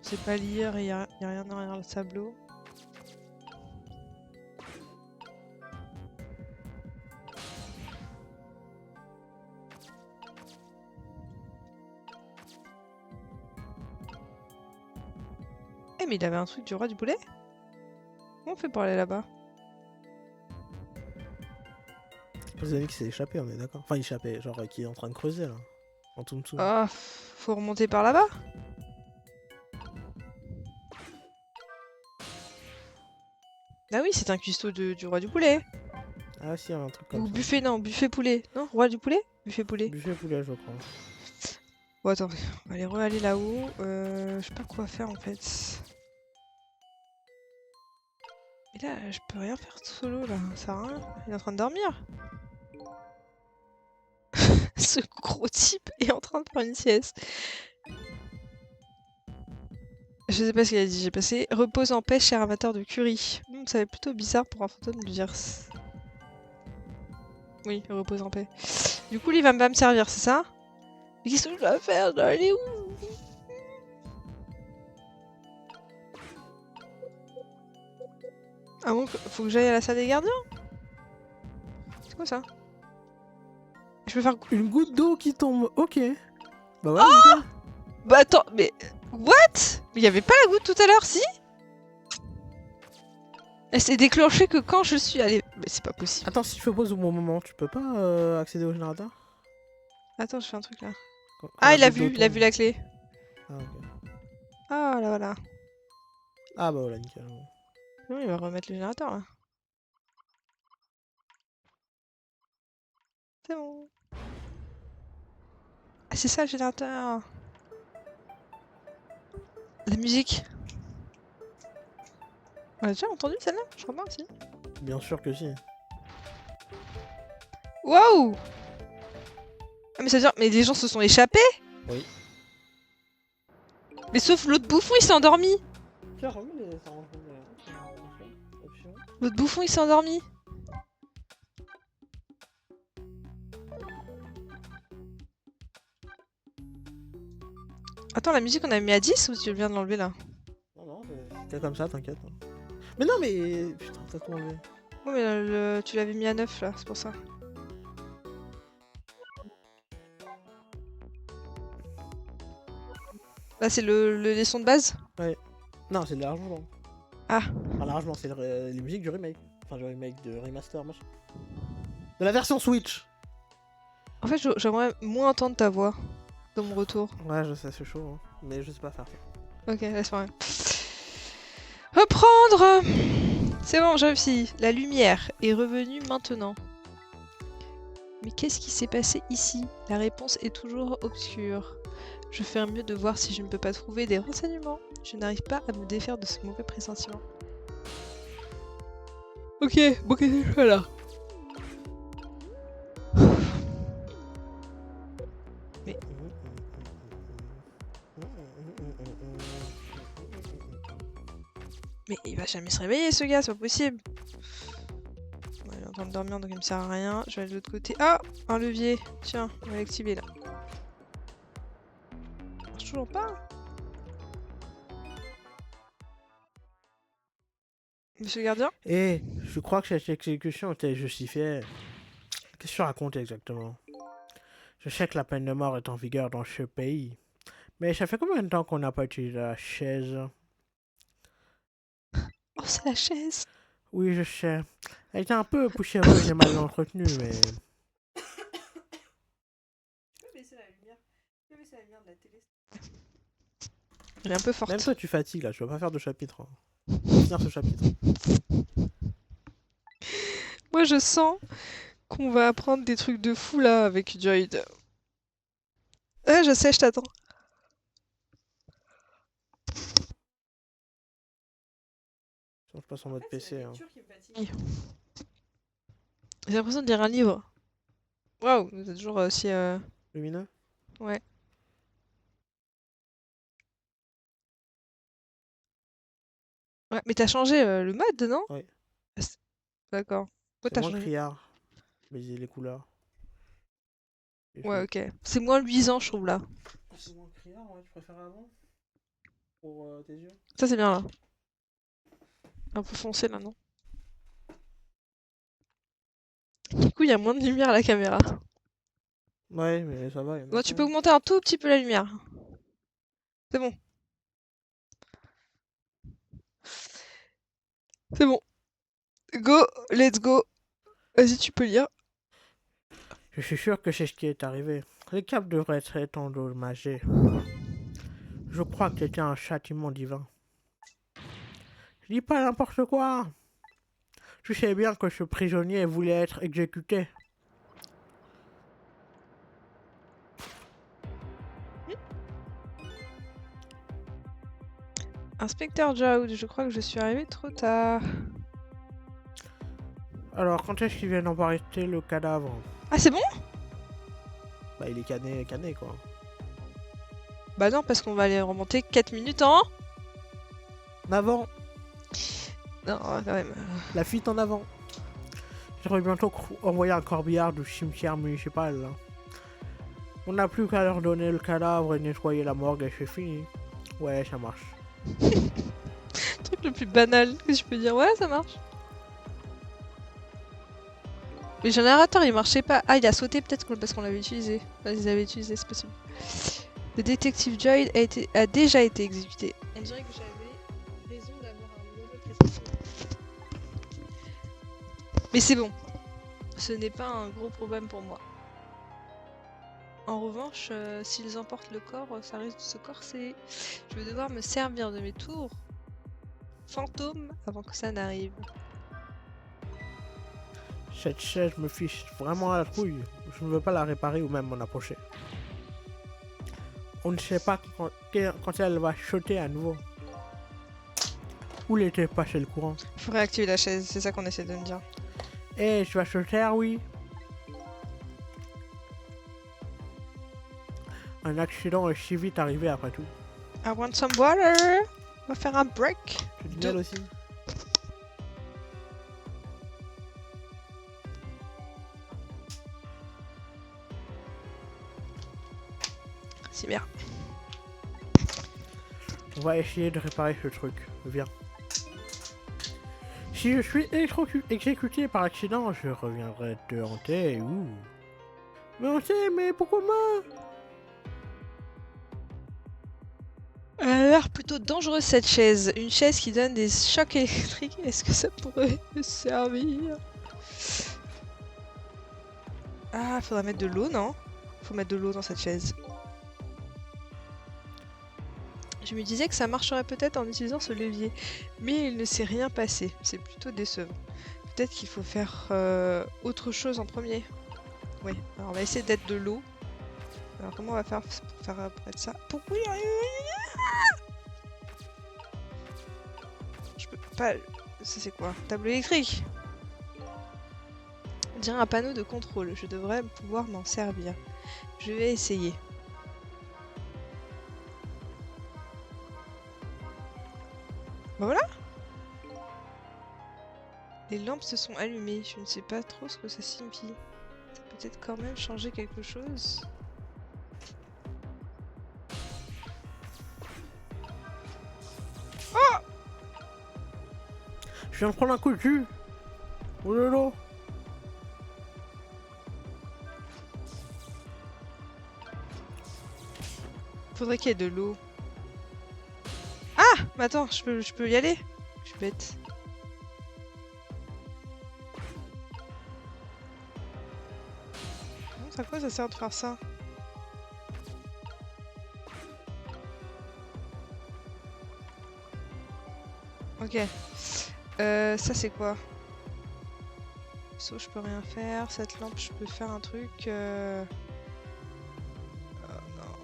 C'est pas lire et il n'y a rien derrière le tableau. Eh mais il avait un truc du roi du boulet? Comment on fait pour aller là-bas? Vous avez dit qu'il s'est échappé, on est d'accord. Enfin, échappé, genre qui est en train de creuser là. En tout dessous. Ah, faut remonter par là-bas? Ah oui, c'est un cuistot du roi du poulet. Ah si, il y a un truc comme Ou ça. buffet, non, buffet poulet. Non, roi du poulet? Buffet poulet. Buffet poulet, je crois. Bon, attends, on va aller re-aller là-haut. Je sais pas quoi faire en fait. Et là, je peux rien faire solo là, ça sert à rien. Il est en train de dormir. Ce gros type est en train de faire une sieste. Je sais pas ce qu'il a dit, j'ai passé repose en paix, cher amateur de curry. Ça va être plutôt bizarre pour un fantôme de dire. Oui, repose en paix. Du coup, lui va me servir, c'est ça? Mais qu'est-ce que je dois faire? Je dois aller où? Ah bon, faut que j'aille à la salle des gardiens? C'est quoi ça? Je peux faire... Une goutte d'eau qui tombe, ok. Bah ouais, nickel. Bah attends, mais... What? Mais y avait pas la goutte tout à l'heure, si? Elle s'est déclenchée que quand je suis allée... Mais c'est pas possible. Attends, si je fais pause au bon moment, tu peux pas accéder au générateur? Attends, je fais un truc là. Quand Ah, la il a goutte d'eau vu, il a tombe. vu la clé. Ah ok. Ah, là, voilà. Ah bah voilà, nickel. Non, il va remettre le générateur là. C'est bon. Ah, c'est ça le générateur. La musique. On a déjà entendu celle-là? Je crois pas, si. Bien sûr que si. Waouh! Ah, mais ça veut dire... Mais les gens se sont échappés? Oui. Mais sauf l'autre bouffon, il s'est endormi! L'autre bouffon, il s'est endormi! Attends, la musique, on a mis à 10 ou tu viens de l'enlever là? Non, non, c'est comme ça, t'inquiète. Mais non, mais... Putain, t'as tout enlevé. Ouais, mais tu l'avais mis à 9 là, c'est pour ça. Là, c'est les sons de base? Ouais. Non, c'est de l'arrangement. Ah. Enfin, l'arrangement, c'est les musiques du remake. Enfin, du remake, de remaster, machin. De la version Switch. En fait, j'aimerais moins entendre ta voix dans mon retour. Ouais, je sais, c'est chaud, hein. Mais je sais pas faire ça. Ok, laisse-moi. Reprendre! C'est bon, j'ai réussi. La lumière est revenue maintenant. Mais qu'est-ce qui s'est passé ici? La réponse est toujours obscure. Je fais mieux de voir si je ne peux pas trouver des renseignements. Je n'arrive pas à me défaire de ce mauvais pressentiment. Ok, bon, qu'est-ce que je fais là? Mais... Mais il va jamais se réveiller ce gars, c'est pas possible. Ouais, il est en train de dormir donc il me sert à rien. Je vais aller de l'autre côté. Ah! Un levier. Tiens, on va l'activer là. Ça marche toujours pas. Monsieur le gardien? Et je crois que cette exécution était justifiée. Qu'est-ce que tu racontes exactement? Je sais que la peine de mort est en vigueur dans ce pays. Mais ça fait combien de temps qu'on n'a pas utilisé la chaise? Oh, c'est la chaise! Oui, je sais. Elle était un peu poussiéreuse et mal entretenue, mais... Tu peux baisser la lumière? Tu peux baisser la lumière de la télé? Elle est un peu forte. Même toi, tu fatigues, là. Tu vas pas faire de chapitre. Hein. On va finir ce chapitre. Moi, je sens qu'on va apprendre des trucs de fou là avec Joyd. Ah, je sais, je t'attends. Je passe en mode PC. Hein. J'ai l'impression de lire un livre. Waouh, vous êtes toujours aussi... Lumineux? Ouais. Ouais, mais t'as changé le mode, non? Oui. D'accord. Pourquoi C'est t'as moins changé? criard. Mais les couleurs. Ouais, ok. C'est moins luisant, je trouve, là. C'est moins criard, ouais. Tu préfères avant? Pour tes yeux? Ça, c'est bien, là. Un peu foncé, là, non? Du coup, il y a moins de lumière à la caméra. Ouais, mais ça va, il y en a Bon, quand tu peux même. augmenter un tout petit peu la lumière. C'est bon. C'est bon. Go, let's go. Vas-y, tu peux lire. Je suis sûr que c'est ce qui est arrivé. Les câbles devraient être endommagés. Je crois que c'était un châtiment divin. Je dis pas n'importe quoi. Tu sais bien que ce prisonnier voulait être exécuté. Inspecteur Joud, je crois que je suis arrivé trop tard. Alors, quand est-ce qu'ils viennent embarquer le cadavre? Ah, c'est bon? Bah, il est cané quoi. Bah non, parce qu'on va aller remonter 4 minutes en... En avant. Non, quand même. La fuite en avant. J'aurais bientôt envoyé un corbillard du cimetière municipal. Là. On n'a plus qu'à leur donner le cadavre et nettoyer la morgue et c'est fini. Ouais, ça marche. Le truc le plus banal que je peux dire. Ouais, ça marche. Le générateur, il marchait pas. Ah, il a sauté peut-être parce qu'on l'avait utilisé. Enfin, ils avaient utilisé, c'est possible. Le détective Joyd a déjà été exécuté. On dirait que j'avais raison d'avoir un mauvais pressentiment. Mais c'est bon. Ce n'est pas un gros problème pour moi. En revanche, s'ils emportent le corps, ça risque de se corser. Je vais devoir me servir de mes tours fantômes avant que ça n'arrive. Cette chaise me fiche vraiment à la trouille. Je ne veux pas la réparer ou même m'en approcher. On ne sait pas quand elle va sauter à nouveau. Où était passé le courant? Faut réactiver la chaise, c'est ça qu'on essaie de me dire. Eh, tu vas sauter, oui? Un accident est si vite arrivé après tout. I want some water. On va faire un break. Tu dis miel aussi? C'est bien. On va essayer de réparer ce truc. Viens. Si je suis exécuté par accident, je reviendrai te hanter. Ouh. Mais pourquoi moi? Elle a l'air plutôt dangereuse cette chaise. Une chaise qui donne des chocs électriques. Est-ce que ça pourrait me servir? Ah, faudrait mettre de l'eau, non? Faut mettre de l'eau dans cette chaise. Je me disais que ça marcherait peut-être en utilisant ce levier, mais il ne s'est rien passé. C'est plutôt décevant. Peut-être qu'il faut faire autre chose en premier. Oui, alors on va essayer d'être de l'eau. Alors comment on va faire pour faire apparaître ça? Pourquoi je peux pas... Ça c'est quoi? Tableau électrique? On dirait un panneau de contrôle. Je devrais pouvoir m'en servir. Je vais essayer. Bah voilà! Les lampes se sont allumées. Je ne sais pas trop ce que ça signifie. Ça peut peut-être quand même changer quelque chose. Je viens de prendre un coup de cul. Oh lolo. Faudrait qu'il y ait de l'eau. Ah! Mais attends, je peux y aller? Je suis bête. À quoi ça sert de faire ça? Ok. Ça c'est quoi? Sauf je peux rien faire. Cette lampe, je peux faire un truc. Oh non.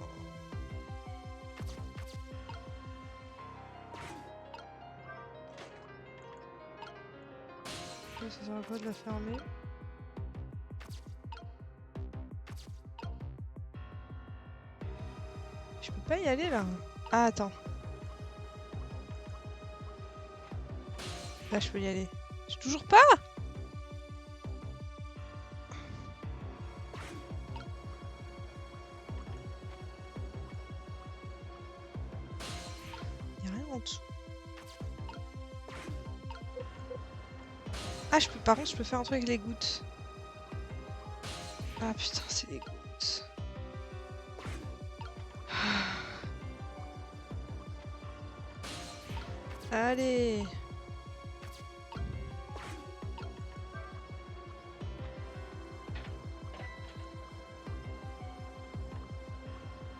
Ça sert à quoi de la fermer? Je peux pas y aller là. Ah attends. Là je peux y aller. J'ai toujours pas. Y a rien en dessous. Ah par contre je peux faire un truc avec les gouttes. Ah putain c'est les gouttes. Allez.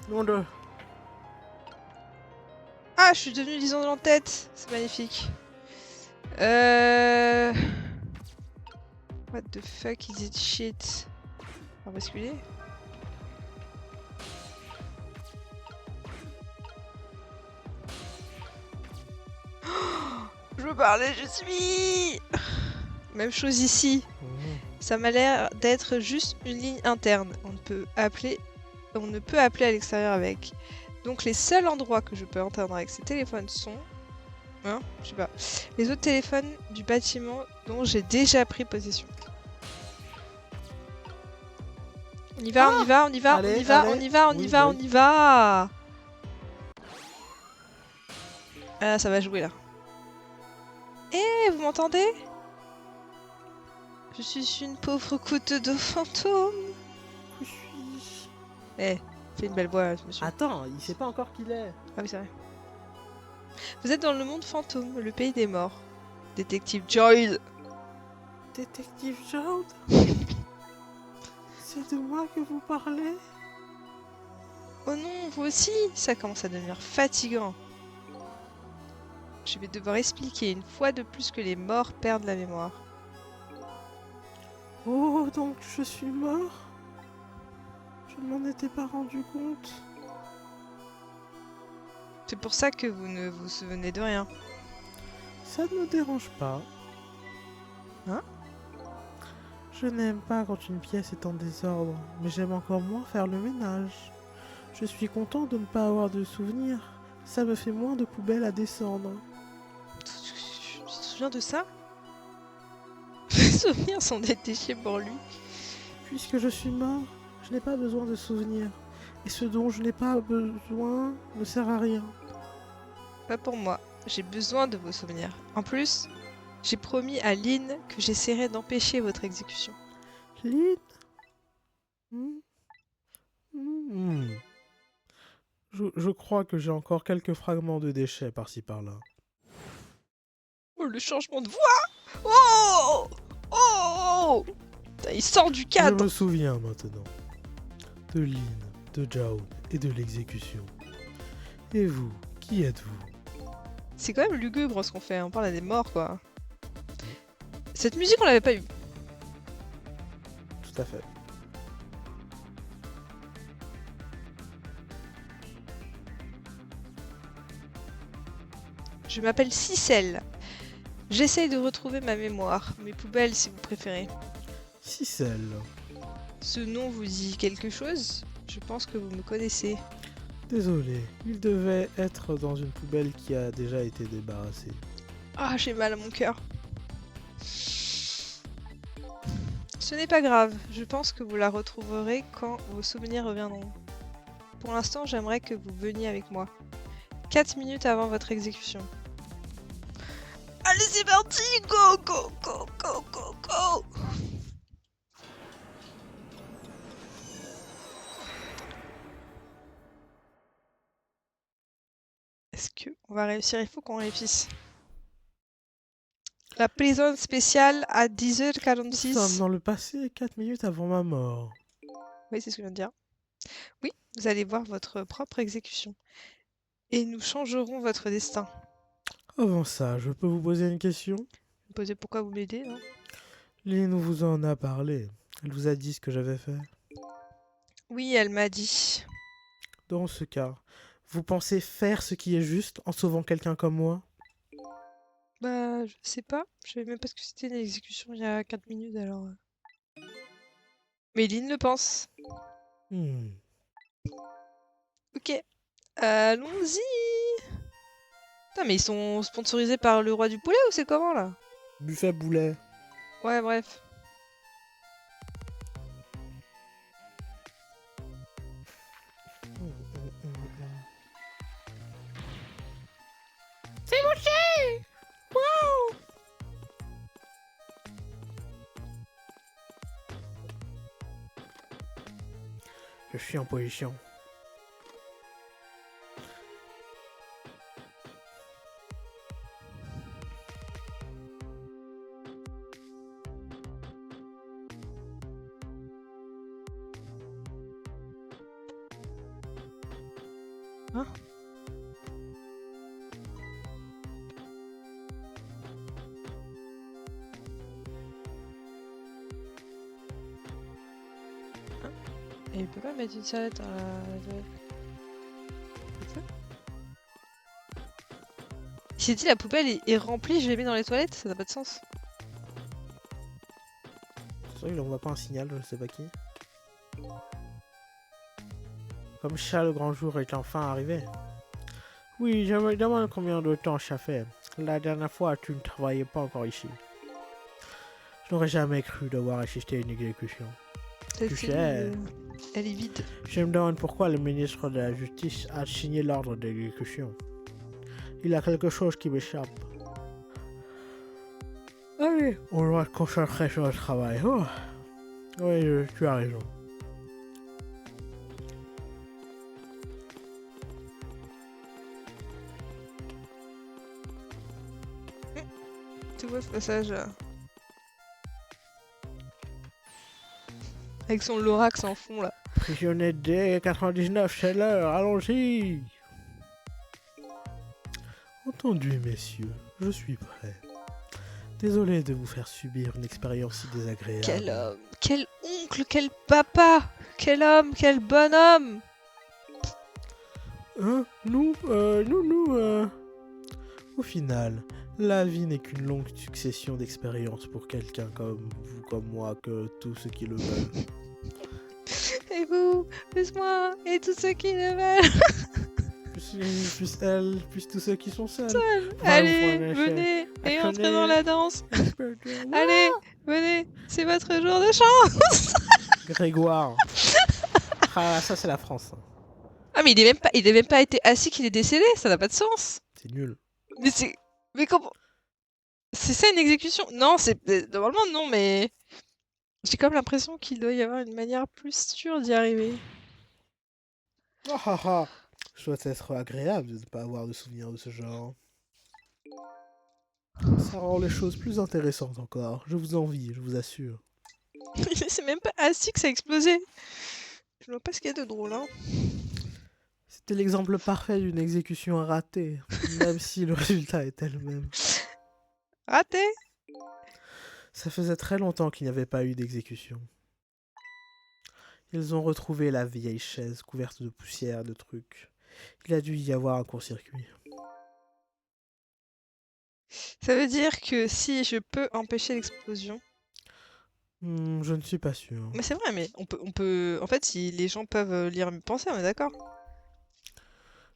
Nom de... Ah, je suis devenue disons en tête. C'est magnifique. What the fuck is it shit? On va basculer. Je veux parler, je suis. Même chose ici. Ça m'a l'air d'être juste une ligne interne. On ne peut appeler à l'extérieur avec. Donc les seuls endroits que je peux entendre avec ces téléphones sont... Hein? Je sais pas. Les autres téléphones du bâtiment dont j'ai déjà pris possession. On y va, on y va, on y va, Allez, on y va, allez. on y va, on y Oui, va, oui. on y va. Ah, ça va jouer là. Eh, vous m'entendez? Je suis une pauvre goutte de fantôme. Où suis-je? Eh, fais une belle voix, monsieur. Attends, il sait pas encore qui il est. Ah oui, c'est vrai. Vous êtes dans le monde fantôme, le pays des morts. Détective Joyce. Détective Jaude? C'est de moi que vous parlez? Oh non, vous aussi? Ça commence à devenir fatigant. Je vais devoir expliquer une fois de plus que les morts perdent la mémoire. Oh, donc je suis mort? Je ne m'en étais pas rendu compte. C'est pour ça que vous ne vous souvenez de rien. Ça ne me dérange pas. Hein? Je n'aime pas quand une pièce est en désordre, mais j'aime encore moins faire le ménage. Je suis content de ne pas avoir de souvenirs. Ça me fait moins de poubelles à descendre. Tu te souviens de ça? Les souvenirs sont des déchets pour lui. Puisque je suis mort, je n'ai pas besoin de souvenirs. Et ce dont je n'ai pas besoin ne sert à rien. Pas pour moi. J'ai besoin de vos souvenirs. En plus, j'ai promis à Lynn que j'essaierai d'empêcher votre exécution. Lynn? Hmm. Je crois que j'ai encore quelques fragments de déchets par-ci par-là. Oh, le changement de voix! Oh! Oh! Putain, il sort du Je cadre! me souviens maintenant de Lynn, de Jao et de l'exécution. Et vous, qui êtes-vous? C'est quand même lugubre ce qu'on fait, on parle à des morts quoi. Cette musique on l'avait pas eue. Tout à fait. Je m'appelle Cicel. J'essaye de retrouver ma mémoire, mes poubelles si vous préférez. Cicel. Ce nom vous dit quelque chose? Je pense que vous me connaissez. Désolé, il devait être dans une poubelle qui a déjà été débarrassée. Ah, j'ai mal à mon cœur. Ce n'est pas grave, je pense que vous la retrouverez quand vos souvenirs reviendront. Pour l'instant, j'aimerais que vous veniez avec moi. 4 minutes avant votre exécution. Allez, c'est parti! Go, go, go, go, go, go! Est-ce qu'on va réussir? Il faut qu'on réussisse. La prison spéciale à Nous sommes 10h46. dans le passé 4 minutes avant ma mort. Oui, c'est ce que je viens de dire. Oui, vous allez voir votre propre exécution. Et nous changerons votre destin. Avant ça, je peux vous poser une question? Vous me posez pourquoi vous m'aidez, non? Lynn vous en a parlé. Elle vous a dit ce que j'avais fait. Oui, elle m'a dit. Dans ce cas, vous pensez faire ce qui est juste en sauvant quelqu'un comme moi? Bah, je sais pas. Je savais même pas ce que c'était une exécution il y a 4 minutes alors. Méline le pense. Ok. Allons-y. Putain, mais ils sont sponsorisés par le roi du poulet ou c'est comment là? Buffet boulet. Ouais, bref. C'est bouché! Wow! Je suis en position. Hein? Et il peut pas mettre une salade dans la toilette. C'est ça? Il s'est dit la poubelle est remplie, je l'ai mis dans les toilettes, ça n'a pas de sens. C'est sûr, il envoie pas un signal, je ne sais pas qui. Comme ça, le grand jour est enfin arrivé. Oui, je me demande combien de temps ça fait. La dernière fois, tu ne travaillais pas encore ici. Je n'aurais jamais cru devoir assister à une exécution. Tu sais, elle est vide. je me demande pourquoi le ministre de la Justice a signé l'ordre d'exécution. Il y a quelque chose qui m'échappe. Allez, on doit se concentrer sur le travail. Oh. Oui, tu as raison. Tu vois ce passage là. Avec son Lorax en fond là. Prisonnier D99, c'est l'heure, allons-y. Entendu, messieurs, je suis prêt. Désolé de vous faire subir une expérience si désagréable. Quel homme, quel oncle, quel papa, quel homme, quel bonhomme. Hein? Au final, la vie n'est qu'une longue succession d'expériences pour quelqu'un comme vous, comme moi, que tous ceux qui le veulent. Et vous, plus moi, et tous ceux qui le veulent. Plus elle, plus tous ceux qui sont seuls. Allez, venez et entrez dans la danse. Allez, venez, c'est votre jour de chance. Grégoire. Ah, ça c'est la France. Ah mais il est même pas été assis qu'il est décédé, ça n'a pas de sens. C'est nul. Mais comment? C'est ça une exécution? Non, c'est normalement non, mais j'ai comme l'impression qu'il doit y avoir une manière plus sûre d'y arriver. Ah ah ah. Ça doit être agréable de ne pas avoir de souvenirs de ce genre. Ça rend les choses plus intéressantes encore. Je vous envie, je vous assure. C'est même pas assis que ça a explosé. Je vois pas ce qu'il y a de drôle, hein. C'était l'exemple parfait d'une exécution ratée, même si le résultat était le même. Raté. Ça faisait très longtemps qu'il n'y avait pas eu d'exécution. Ils ont retrouvé la vieille chaise couverte de poussière et de trucs. Il a dû y avoir un court-circuit. Ça veut dire que si je peux empêcher l'explosion... Je ne suis pas sûr. Mais c'est vrai, mais on peut... En fait, si les gens peuvent lire mes pensées, on est d'accord.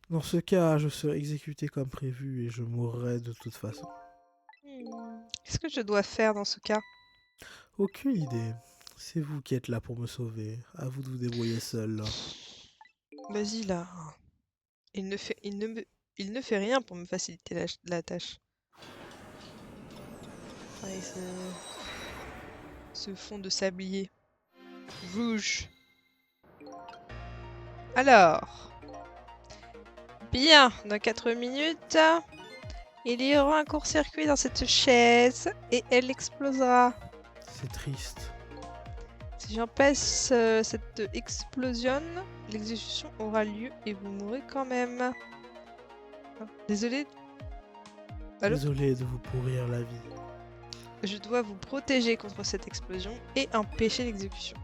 Dans ce cas, je serai exécuté comme prévu et je mourrai de toute façon. Qu'est-ce que je dois faire dans ce cas? Aucune idée. C'est vous qui êtes là pour me sauver. À vous de vous débrouiller seul. Vas-y, là. Il ne fait rien pour me faciliter la tâche. Allez, ce fond de sablier. Rouge. Alors. Bien, dans 4 minutes, il y aura un court-circuit dans cette chaise et elle explosera. C'est triste. Si j'empêche cette explosion, l'exécution aura lieu et vous mourrez quand même. Ah, désolé. Allô? Désolé de vous pourrir la vie. Je dois vous protéger contre cette explosion et empêcher l'exécution.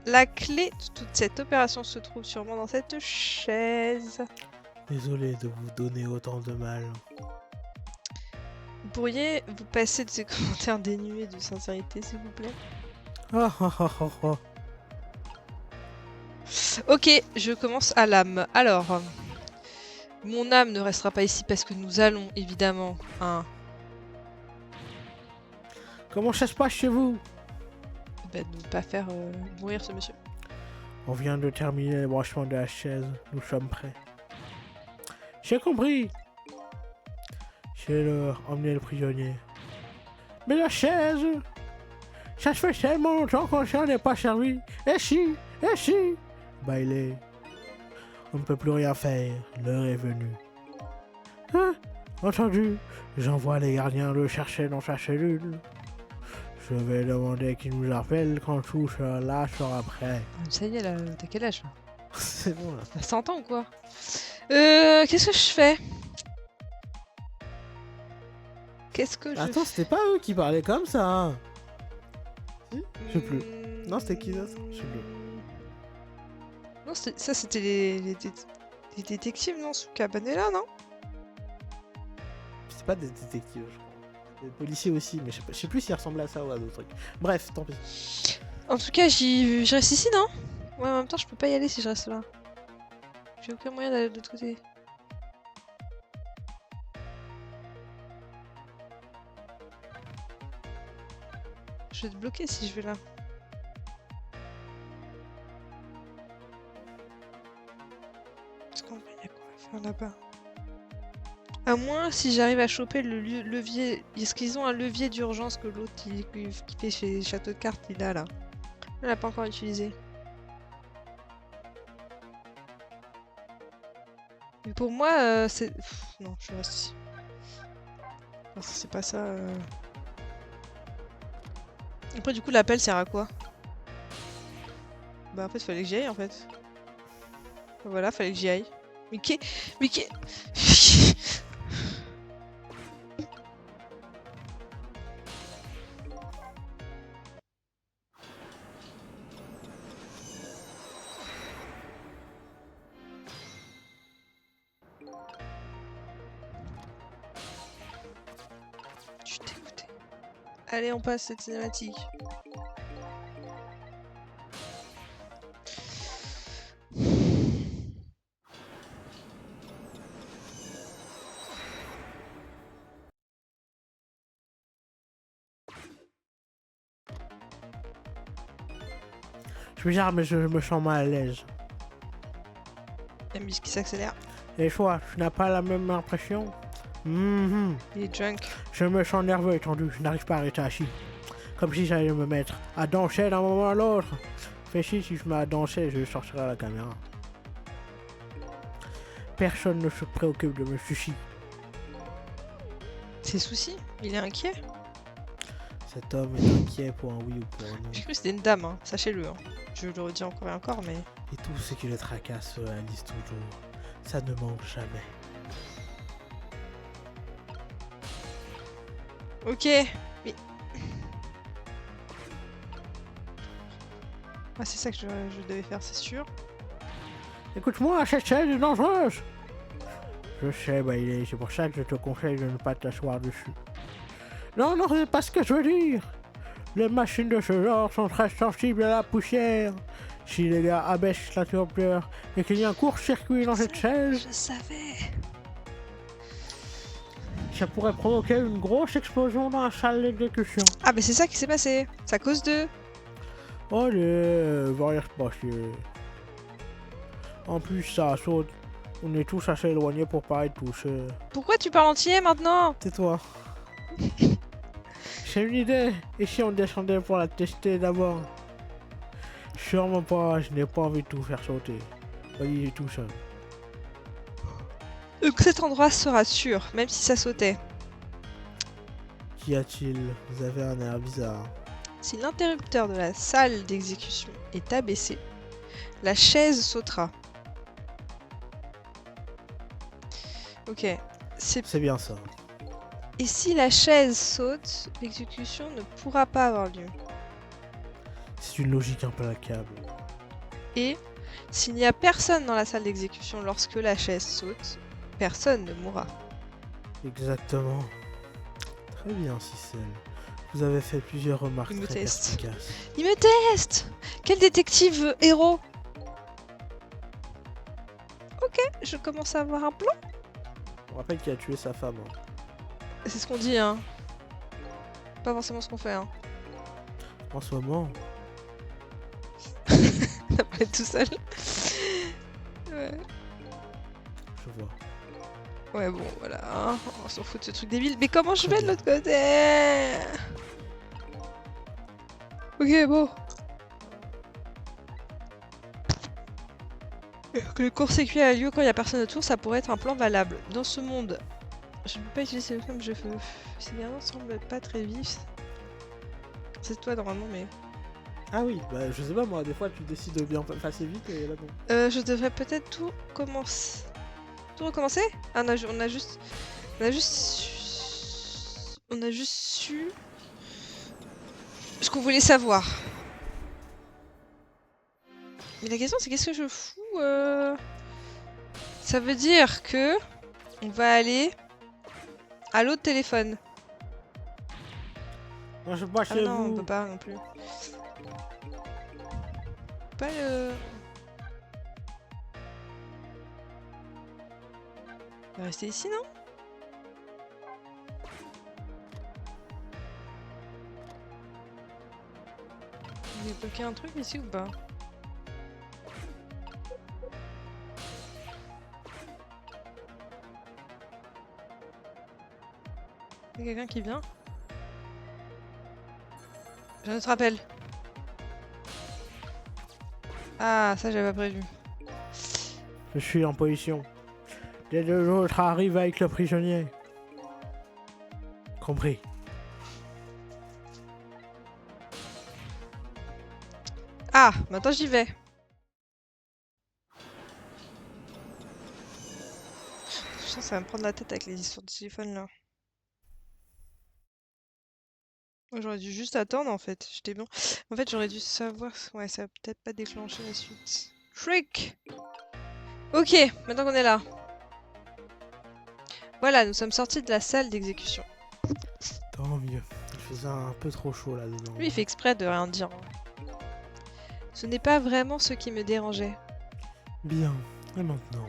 La clé de toute cette opération se trouve sûrement dans cette chaise. Désolé de vous donner autant de mal. Vous pourriez vous passer de ces commentaires dénués de sincérité, s'il vous plaît? Ah ah ah ah ah. Ok, je commence à l'âme. Alors, mon âme ne restera pas ici parce que nous allons évidemment Comment ça se passe chez vous? ne pas faire mourir ce monsieur. On vient de terminer le branchement de la chaise. Nous sommes prêts. J'ai compris. C'est l'heure. Emmenez le prisonnier. Mais la chaise! Ça fait tellement longtemps qu'on s'en est pas servi. Et si? Bailey. On ne peut plus rien faire. L'heure est venue. Hein? Entendu. J'envoie les gardiens le chercher dans sa cellule. Je vais demander qu'il nous appelle quand tout cela sera prêt. Ça y est, là, t'as quel âge là? C'est bon là. T'as 100 ans ou quoi? Qu'est-ce que je fais? Qu'est-ce que je Attends, c'était pas eux qui parlaient comme ça. Hein. Je sais plus. Hmm. Non, c'était qui d'autre? Je sais plus. Non, ça c'était les détectives, non? Ce cabanet-là, non? C'est pas des détectives, je crois. Des policiers aussi, mais je sais plus s'ils ressemblaient à ça ou à d'autres trucs. Bref, tant pis. En tout cas, je reste ici, non? Ouais, en même temps, je peux pas y aller si je reste là. J'ai aucun moyen d'aller de l'autre côté. Je vais être bloqué si je vais là. Parce qu'en vrai, y a quoi à faire là-bas? À moins si j'arrive à choper le levier. Est-ce qu'ils ont un levier d'urgence que l'autre qui fait chez Château de Cartes il a là? On l'a pas encore utilisé. Mais pour moi, c'est. Non, je reste ici. Non, c'est pas ça. Après, du coup, l'appel sert à quoi? Bah, en fait, fallait que j'y aille en fait. Voilà, fallait que j'y aille. Mais qui. Je suis dégoûtée. Allez, on passe cette cinématique. Je suis bizarre, mais je me sens mal à l'aise. La musique qui s'accélère. Et toi, tu n'as pas la même impression? Il est drunk. Je me sens nerveux et tendu, je n'arrive pas à rester assis. Comme si j'allais me mettre à danser d'un moment à l'autre. Fais chier, si je me mets à danser, je sortirai à la caméra. personne ne se préoccupe de mes soucis. Ses soucis? Il est inquiet? Cet homme est inquiet pour un oui ou pour un non. J'ai cru que c'était une dame, hein. Sachez-le. Hein. Je le redis encore et encore, mais... Et tout ce qui le tracasse se réalise toujours. Ça ne manque jamais. Ok, mais... Ah, c'est ça que je devais faire, c'est sûr. Écoute-moi, cette chaise est dangereuse. Je sais, Bailey, c'est pour ça que je te conseille de ne pas t'asseoir dessus. Non, non, c'est pas ce que je veux dire. Les machines de ce genre sont très sensibles à la poussière. Si les gars abaissent l'interrupteur et qu'il y a un court-circuit dans cette chaise, Je savais. ça pourrait provoquer une grosse explosion dans la salle d'exécution. Ah, mais c'est ça qui s'est passé. C'est à cause de... Allez, va rien se passer. En plus, ça saute. On est tous assez éloignés pour pas être touchés. Pourquoi tu parles entier maintenant? Tais-toi. C'est une idée. Et si on descendait pour la tester d'abord? Sûrement pas, je n'ai pas envie de tout faire sauter. Voyez tout seul. Donc cet endroit sera sûr, même si ça sautait. Qu'y a-t-il? Vous avez un air bizarre. Si l'interrupteur de la salle d'exécution est abaissé, la chaise sautera. Ok. C'est bien ça. Et si la chaise saute, l'exécution ne pourra pas avoir lieu. C'est une logique implacable. Et s'il n'y a personne dans la salle d'exécution lorsque la chaise saute, personne ne mourra. Exactement. Très bien, Cicel. Vous avez fait plusieurs remarques Il me très teste. perspicaces. Il me teste! Quel détective héros! Ok, je commence à avoir un plan. On rappelle qu'il a tué sa femme. Hein. C'est ce qu'on dit, hein. Pas forcément ce qu'on fait, hein. En ce moment, Ça peut être tout seul. Ouais. je vois. Ouais, bon, voilà. Hein. On s'en fout de ce truc débile. Mais comment je Très vais de bien. l'autre côté? Ok, bon. Que le court-circuit a lieu quand il n'y a personne autour, ça pourrait être un plan valable. Dans ce monde, je ne peux pas utiliser le comme je veux. Ces gardiens semblent pas très vifs. C'est toi normalement, mais... Ah oui, bah je sais pas moi, des fois tu décides de bien passer vite et là non. Je devrais peut-être tout commencer. Tout recommencer? Ah, on a juste... On a juste su... ce qu'on voulait savoir. Mais la question c'est qu'est-ce que je fous Ça veut dire que... On va aller... à l'autre téléphone. Moi je pas Ah chez non, on vous. peut pas non plus. Pas le... On va rester ici, non? On est bloqué un truc ici ou pas? Y'a quelqu'un qui vient? J'ai un autre appel. Ah, ça j'avais pas prévu. Je suis en position. Les deux autres arrivent avec le prisonnier. Compris. Ah, maintenant j'y vais. Je sens que ça va me prendre la tête avec les histoires de téléphone là. Moi, j'aurais dû juste attendre en fait. J'étais bon. En fait, j'aurais dû savoir. Ouais, ça va peut-être pas déclencher la suite. Trick! Ok, maintenant qu'on est là. Voilà, nous sommes sortis de la salle d'exécution. Tant mieux. Il faisait un peu trop chaud là-dedans. Lui, il fait exprès de rien dire. Ce n'est pas vraiment ce qui me dérangeait. Bien. Et maintenant?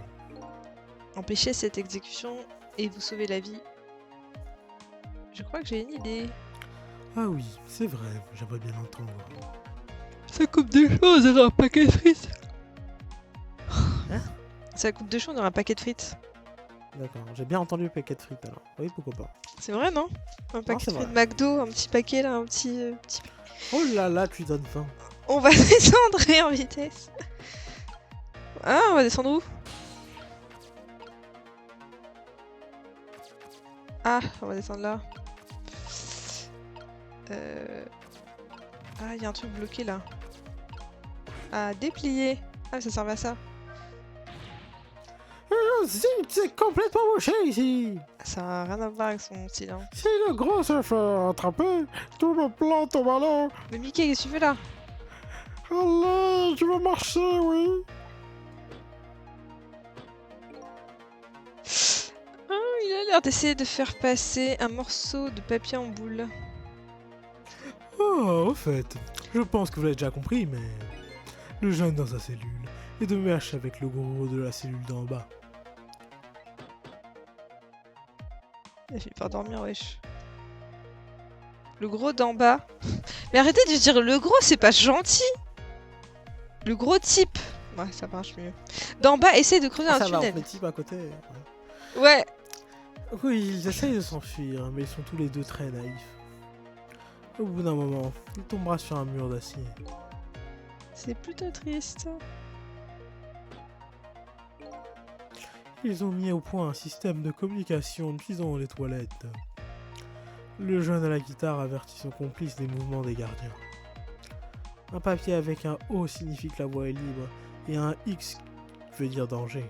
Empêcher cette exécution et vous sauver la vie. Je crois que j'ai une idée. Ah oui, c'est vrai. J'aimerais bien l'entendre. Ça coupe de chaud, on dirait un paquet de frites. Hein? Ça coupe de chaud, on dirait un paquet de frites. D'accord. J'ai bien entendu paquet de frites alors. Oui, pourquoi pas. C'est vrai, non? Un paquet c'est de frites vrai. McDo, un petit paquet là, un petit... Oh là là, tu donnes faim. On va descendre en vitesse. Ah, on va descendre où? Ah, on va descendre là. Ah, il y a un truc bloqué là. Ah, déplier. Ah, ça servait à ça. C'est complètement bouché ici. Ça a rien à voir avec son style. Hein. Si le gros se fait attraper, tout le plan tombe à l'eau. Mais Mickey, qu'est-ce que tu fais là? Allez, tu veux marcher, oui. Ah, il a l'air d'essayer de faire passer un morceau de papier en boule. Oh, au fait, je pense que vous l'avez déjà compris, mais le jeune dans sa cellule est de mèche avec le gros de la cellule d'en bas. Il a fini par dormir, wesh. Le gros d'en bas. Mais arrêtez de dire le gros, c'est pas gentil. Le gros type. Ouais, ça marche mieux. D'en bas, essaye de creuser un Ça va, on tunnel. met type à côté. Ouais. Oui, ils essayent de s'enfuir, mais ils sont tous les deux très naïfs. Au bout d'un moment, il tombera sur un mur d'acier. C'est plutôt triste. Ils ont mis au point un système de communication utilisant les toilettes. Le jeune à la guitare avertit son complice des mouvements des gardiens. Un papier avec un O signifie que la voie est libre et un X veut dire danger.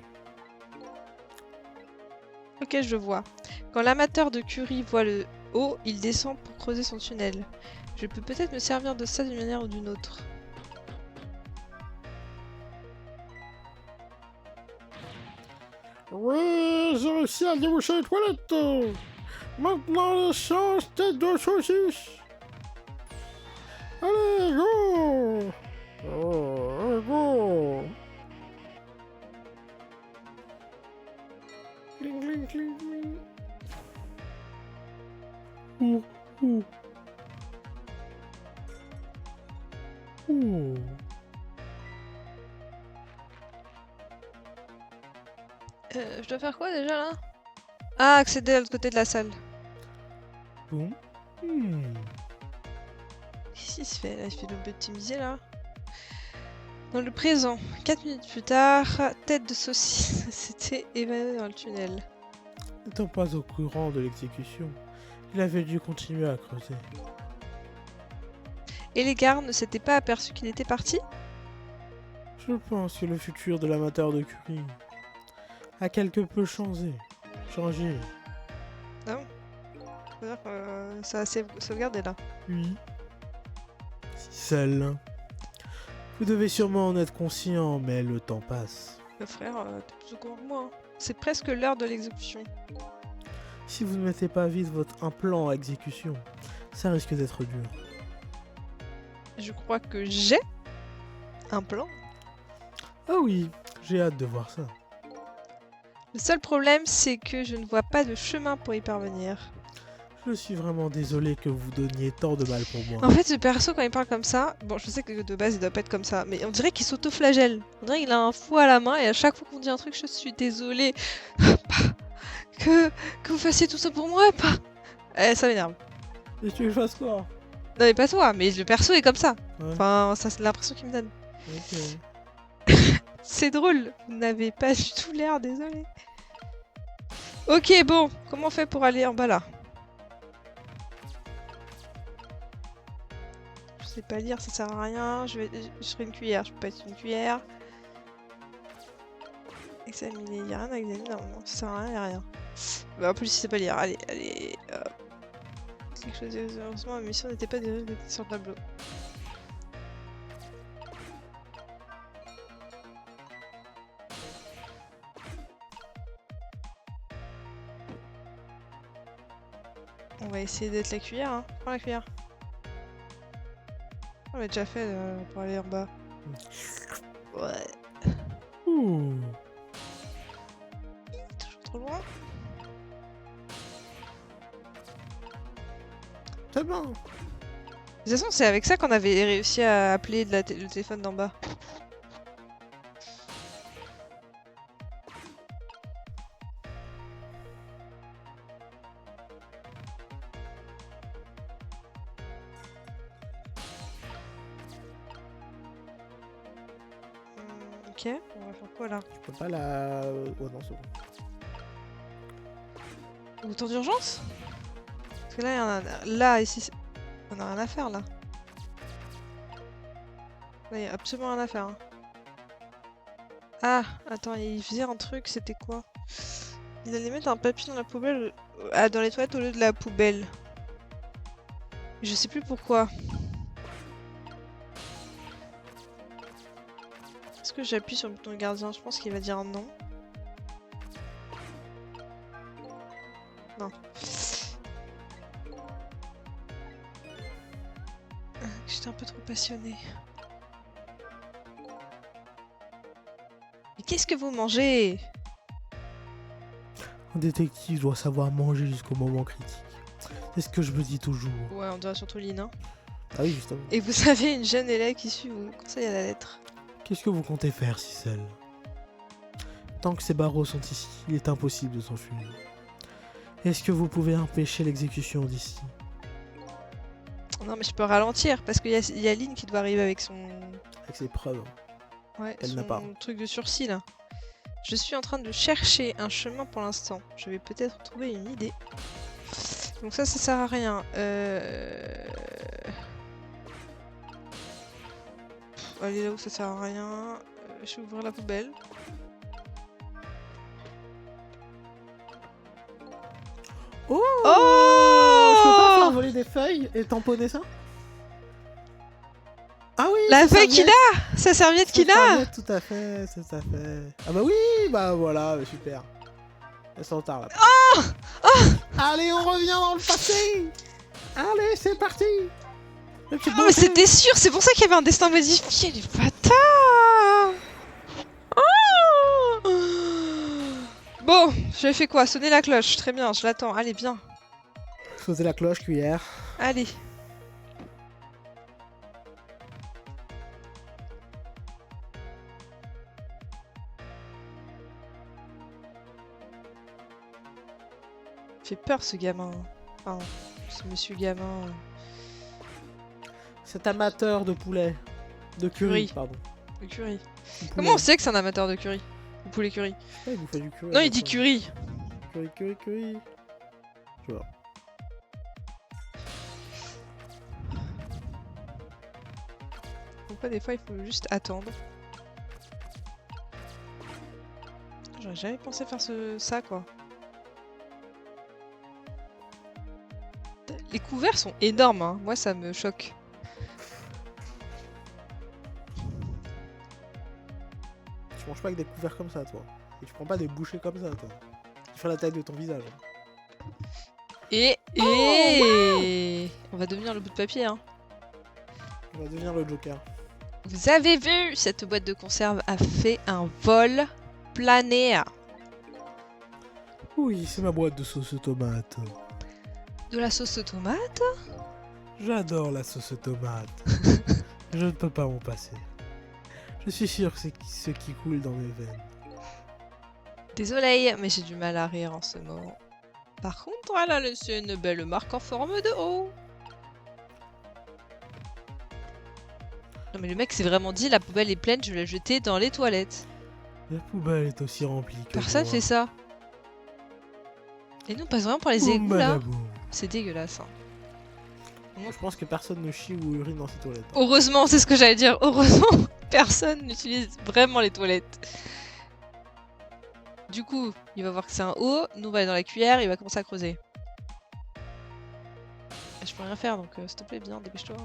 Ok, je vois. Quand l'amateur de Curie voit le haut, il descend pour creuser son tunnel. Je peux peut-être me servir de ça d'une manière ou d'une autre. Oui, j'ai réussi à déboucher les toilettes. Maintenant, les chances tête de saucisse. Allez, go! Oh, allez, go! Cling, cling, cling, cling. Ouh, ouh. Ouh. Je dois faire quoi déjà là? Ah, accéder à l'autre côté de la salle. Boum. Qu'est-ce qu'il se fait là? Il fait l'optimiser là. Dans le présent, 4 minutes plus tard, tête de saucisse s'était évanouie dans le tunnel. N'étant pas au courant de l'exécution, il avait dû continuer à creuser. Et les gardes ne s'étaient pas aperçus qu'il était parti? Je pense que le futur de l'amateur de Curie a quelque peu changé. Non? C'est-à-dire que ça a sauvegardé là. Oui. Si seul. Vous devez sûrement en être conscient, mais le temps passe. Le frère, t'es plus au courant que moi. Hein. C'est presque l'heure de l'exécution. Si vous ne mettez pas vite un plan à exécution, ça risque d'être dur. Je crois que j'ai un plan. Ah oui, j'ai hâte de voir ça. Le seul problème, c'est que je ne vois pas de chemin pour y parvenir. Je suis vraiment désolé que vous donniez tant de mal pour moi. En fait, ce perso, quand il parle comme ça, bon, je sais que de base, il doit pas être comme ça, mais on dirait qu'il s'auto-flagelle. On dirait qu'il a un fou à la main et à chaque fois qu'on dit un truc, je suis désolée. que vous fassiez tout ça pour moi, pas. Ça m'énerve. Et tu veux que je fasse quoi? Non, mais pas toi, mais le perso est comme ça. Ouais. Enfin, ça, c'est l'impression qu'il me donne. Ok. C'est drôle, vous n'avez pas du tout l'air, désolé. Ok, bon, comment on fait pour aller en bas là? Je sais pas lire, ça sert à rien. Je serai une cuillère, je peux pas être une cuillère. Examiner, y a rien à examiner, non, ça sert à rien, y a rien. Bah, en plus, je sais pas lire, allez, allez. Quelque chose, heureusement, ma mission n'était pas de sur le tableau. On va essayer d'être la cuillère, hein. Prends la cuillère. On l'a déjà fait pour aller en bas. Ouais. Ouh. Toujours trop loin. C'est bon. De toute façon, c'est avec ça qu'on avait réussi à appeler le téléphone d'en bas. Ok, on va faire quoi là? Je peux pas la... Oh non, c'est bon. Bouton d'urgence? Parce que là, là ici, on a rien à faire là. Là, il y a absolument rien à faire. Hein. Ah, attends, il faisait un truc, c'était quoi? Il allait mettre un papier dans la poubelle. Ah, dans les toilettes au lieu de la poubelle. Je sais plus pourquoi. Est-ce que j'appuie sur le bouton gardien? Je pense qu'il va dire non. Non. J'étais un peu trop passionnée. Mais qu'est-ce que vous mangez? Un détective doit savoir manger jusqu'au moment critique. C'est ce que je me dis toujours. Ouais, on dirait surtout Lina. Ah oui, justement. Et vous avez une jeune élève qui suit vous conseille à la lettre. Qu'est-ce que vous comptez faire, Cicel? Tant que ces barreaux sont ici, il est impossible de s'enfuir. Est-ce que vous pouvez empêcher l'exécution d'ici? Non, mais je peux ralentir parce qu'il y a Lynn qui doit arriver avec son. Avec ses preuves. Ouais, Elle n'a pas. son truc de sursis là. Je suis en train de chercher un chemin pour l'instant. Je vais peut-être trouver une idée. Donc ça sert à rien. Allez là où ça sert à rien. Je vais ouvrir la poubelle. Oh, Oh, je peux pas faire voler des feuilles et tamponner ça? Ah oui, la sa feuille qu'il serviette. a! Sa serviette qu'il Sa a! serviette, tout à fait, tout à fait. Ah bah oui, bah voilà, super. Elles sont tard là. Oh! Allez, on revient dans le passé. Allez, c'est parti. Le petit Oh, bonhomme. mais c'était sûr, c'est pour ça qu'il y avait un destin modifié, les bâtards! Oh! Bon, je fais quoi? Sonner la cloche, très bien, je l'attends, allez, bien. Sauter la cloche, cuillère. Allez. Il fait peur ce gamin. Enfin, ce monsieur gamin. Cet amateur de poulet. De curry, Curry. pardon. Le curry. De poulet. Comment on sait que c'est un amateur de curry? De poulet curry. Je sais pas, il vous fait du curry. Non, à il dit chaque fois. curry. Curry. Je vois. Pourquoi des fois il faut juste attendre? J'aurais jamais pensé faire ça quoi. Les couverts sont énormes, hein. Moi ça me choque. Tu manges pas avec des couverts comme ça, toi. Et tu prends pas des bouchées comme ça, toi. Tu fais la taille de ton visage. Et on va devenir le bout de papier, hein. On va devenir le Joker. Vous avez vu, cette boîte de conserve a fait un vol plané. Oui, c'est ma boîte de sauce tomate. De la sauce aux tomates? J'adore la sauce tomate. Je ne peux pas m'en passer. Je suis sûr que c'est ce qui coule dans mes veines. Désolée, mais j'ai du mal à rire en ce moment. Par contre, elle a laissé une belle marque en forme de O. Non mais le mec s'est vraiment dit la poubelle est pleine, je vais la jeter dans les toilettes. La poubelle est aussi remplie que Personne moi. fait ça. Et nous on passe vraiment pour les Boum, égouts là. badaboum. C'est dégueulasse. Hein. Je pense que personne ne chie ou urine dans ces toilettes. Heureusement, c'est ce que j'allais dire. Heureusement, personne n'utilise vraiment les toilettes. Du coup, il va voir que c'est un O, nous on va aller dans la cuillère, il va commencer à creuser. Et je peux rien faire donc s'il te plaît bien, dépêche-toi.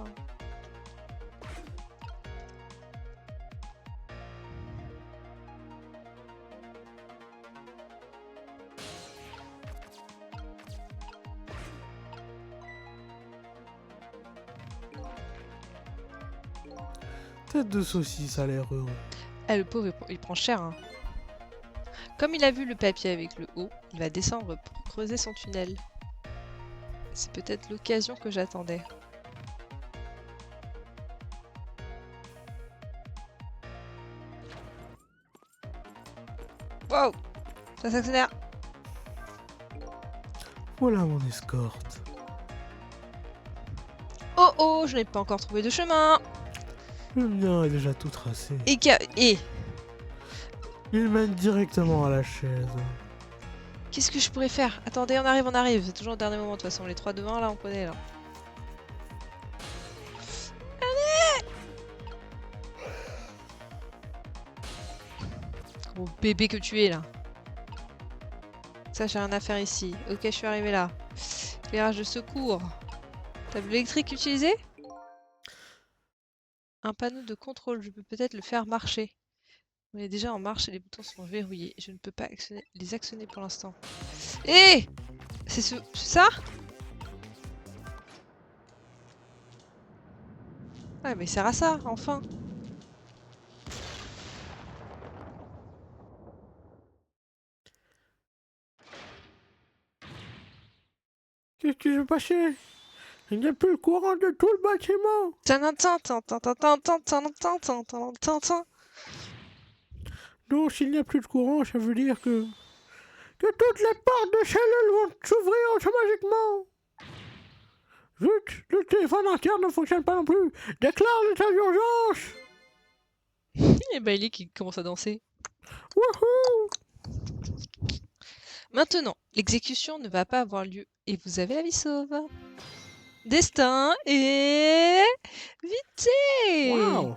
Tête de saucisse a l'air heureux. Ah le pauvre il prend cher hein. Comme il a vu le papier avec le O, il va descendre pour creuser son tunnel. C'est peut-être l'occasion que j'attendais. Wow! Ça s'accélère! Voilà mon escorte. Oh oh! Je n'ai pas encore trouvé de chemin! Le mien est déjà tout tracé. Et Il mène directement à la chaise. Qu'est-ce que je pourrais faire? Attendez, on arrive. C'est toujours au dernier moment de toute façon. Les 3 devant là, on connaît là. Gros bébé que tu es là. Ça, j'ai rien à faire ici. Ok, je suis arrivé là. Éclairage de secours. Table électrique utilisé? Un panneau de contrôle. Je peux peut-être le faire marcher. On est déjà en marche et les boutons sont verrouillés. Je ne peux pas les actionner pour l'instant. Hé! C'est ça? Ouais, mais il sert à ça, enfin. Qu'est-ce que tu veux passer? Il n'y a plus le courant de tout le bâtiment. Donc, s'il n'y a plus de courant, ça veut dire que toutes les portes de cellules vont s'ouvrir automatiquement. Zut, le téléphone interne ne fonctionne pas non plus. Déclare l'état d'urgence. Et Bailey qui commence à danser. Wouhou! Maintenant, l'exécution ne va pas avoir lieu et vous avez la vie sauve. Destin et vité. Waouh!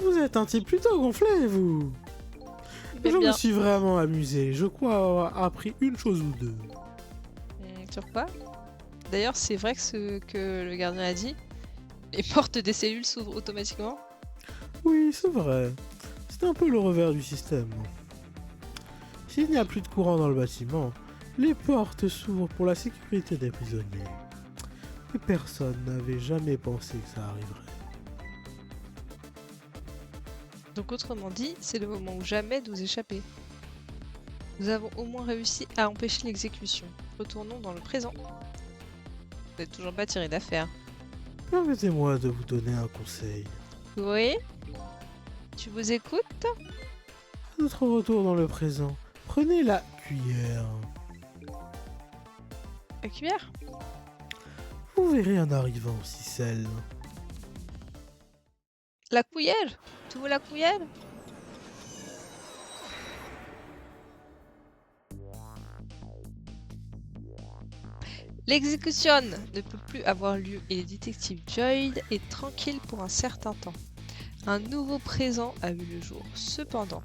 Vous êtes un type plutôt gonflé, vous. Eh Je me bien, suis vraiment amusé. Je crois avoir appris une chose ou deux. sur quoi? D'ailleurs, c'est vrai que ce que le gardien a dit. Les portes des cellules s'ouvrent automatiquement. Oui, c'est vrai. C'est un peu le revers du système. S'il n'y a plus de courant dans le bâtiment, les portes s'ouvrent pour la sécurité des prisonniers. Et personne n'avait jamais pensé que ça arriverait. Donc autrement dit, c'est le moment où jamais de vous échapper. Nous avons au moins réussi à empêcher l'exécution. Retournons dans le présent. Vous n'êtes toujours pas tiré d'affaire. Permettez-moi de vous donner un conseil. Oui? Tu vous écoutes? À notre retour dans le présent, prenez la cuillère. La cuillère? Vous verrez en arrivant, Cicel. La cuillère? Tu veux la cuillère? L'exécution ne peut plus avoir lieu et le détective Joyd est tranquille pour un certain temps. Un nouveau présent a vu le jour. Cependant,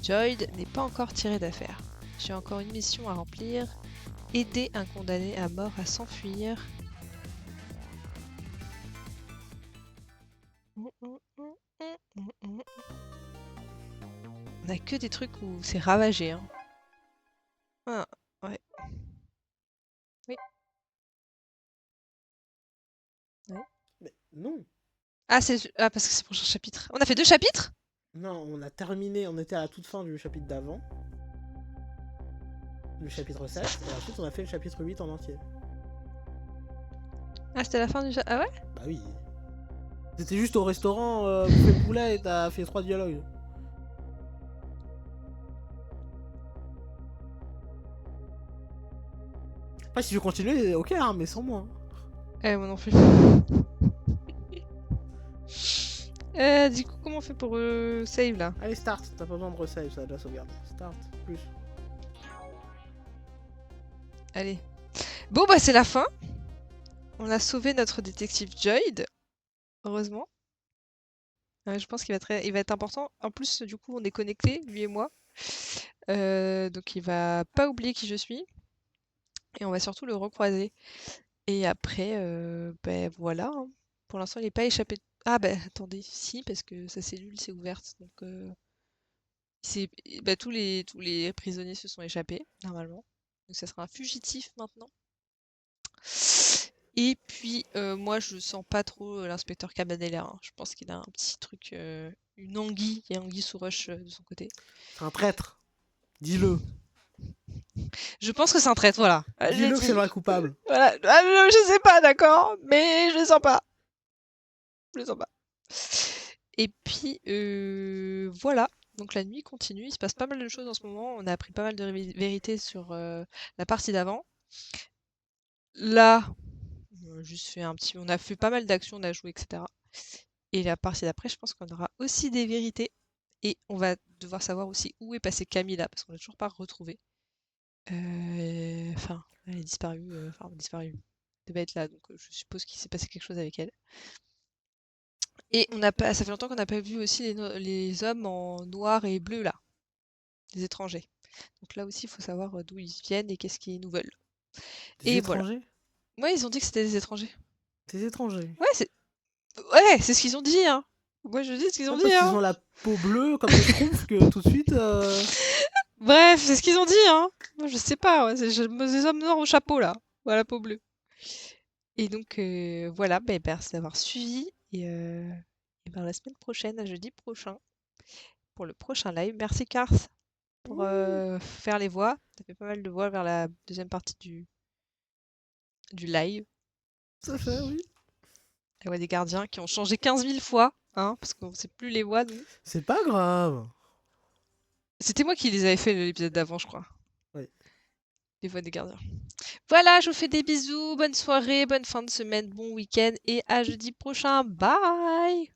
Joyd n'est pas encore tiré d'affaire. J'ai encore une mission à remplir. Aider un condamné à mort à s'enfuir. On a que des trucs où c'est ravagé. Hein. Ah, ouais. Oui. Ouais. Mais non. Ah, parce que c'est le prochain chapitre. On a fait 2 chapitres? Non, on a terminé, on était à la toute fin du chapitre d'avant. Le chapitre 7, et ensuite on a fait le chapitre 8 en entier. Ah, c'était la fin du chapitre. Ah ouais? Bah oui. C'était juste au restaurant, bouffer le poulet et t'as fait 3 dialogues. Après, si je veux continuer, ok, hein, mais sans moi. Moi non plus. Du coup, comment on fait pour save là? Allez, start, t'as pas besoin de resave, ça a déjà sauvegardé. Start, plus. Allez. Bon, bah, c'est la fin. On a sauvé notre détective Joyd. Heureusement. Je pense qu'il va être important. En plus, du coup, on est connectés, lui et moi. Donc, il va pas oublier qui je suis. Et on va surtout le recroiser. Et après, ben voilà. Hein. Pour l'instant, il n'est pas échappé. Ah, bah, attendez, si, parce que sa cellule s'est ouverte. Donc, bah, tous les prisonniers se sont échappés, normalement. Donc, ça sera un fugitif maintenant. Et puis, moi, je sens pas trop l'inspecteur Cabanela. Hein. Je pense qu'il a un petit truc, une anguille. Il y a anguille sous roche de son côté. C'est un traître. Dis-le. Je pense que c'est un traître, voilà. Dis-le que c'est le vrai coupable. Voilà. Ah, je sais pas, d'accord, mais je le sens pas. Je le sens pas. Et puis, voilà. Donc la nuit continue. Il se passe pas mal de choses en ce moment. On a appris pas mal de vérités sur la partie d'avant. Là, on a juste fait un petit... On a fait pas mal d'actions, on a joué, etc. Et la partie d'après, je pense qu'on aura aussi des vérités. Et on va devoir savoir aussi où est passée Camilla, parce qu'on l'a toujours pas retrouvée. Enfin, elle est disparue. Enfin, disparue. Elle devait être là, donc je suppose qu'il s'est passé quelque chose avec elle. Et ça fait longtemps qu'on n'a pas vu aussi les hommes en noir et bleu là, les étrangers. Donc là aussi, il faut savoir d'où ils viennent et qu'est-ce qu'ils nous veulent. Des Et voilà. étrangers? Ouais, ils ont dit que c'était des étrangers. Des étrangers. Ouais, c'est ce qu'ils ont dit, hein. Moi, je dis ce qu'ils ont Pas dit, parce qu'ils hein. ont la peau bleue comme les schtroumpfs que tout de suite. Bref, c'est ce qu'ils ont dit, hein. Moi, je sais pas, ouais, c'est des hommes noirs au chapeau là, voilà, peau bleue. Et donc voilà, merci d'avoir suivi et ben la semaine prochaine, à jeudi prochain, pour le prochain live. Merci Cars pour faire les voix. Ça fait pas mal de voix vers la deuxième partie du live. Ça fait, oui. La voix des gardiens qui ont changé 15 000 fois, hein, parce qu'on sait plus les voix, nous. C'est pas grave. C'était moi qui les avais fait l'épisode d'avant, je crois. Oui. Les voix des gardiens. Voilà, je vous fais des bisous, bonne soirée, bonne fin de semaine, bon week-end et à jeudi prochain. Bye!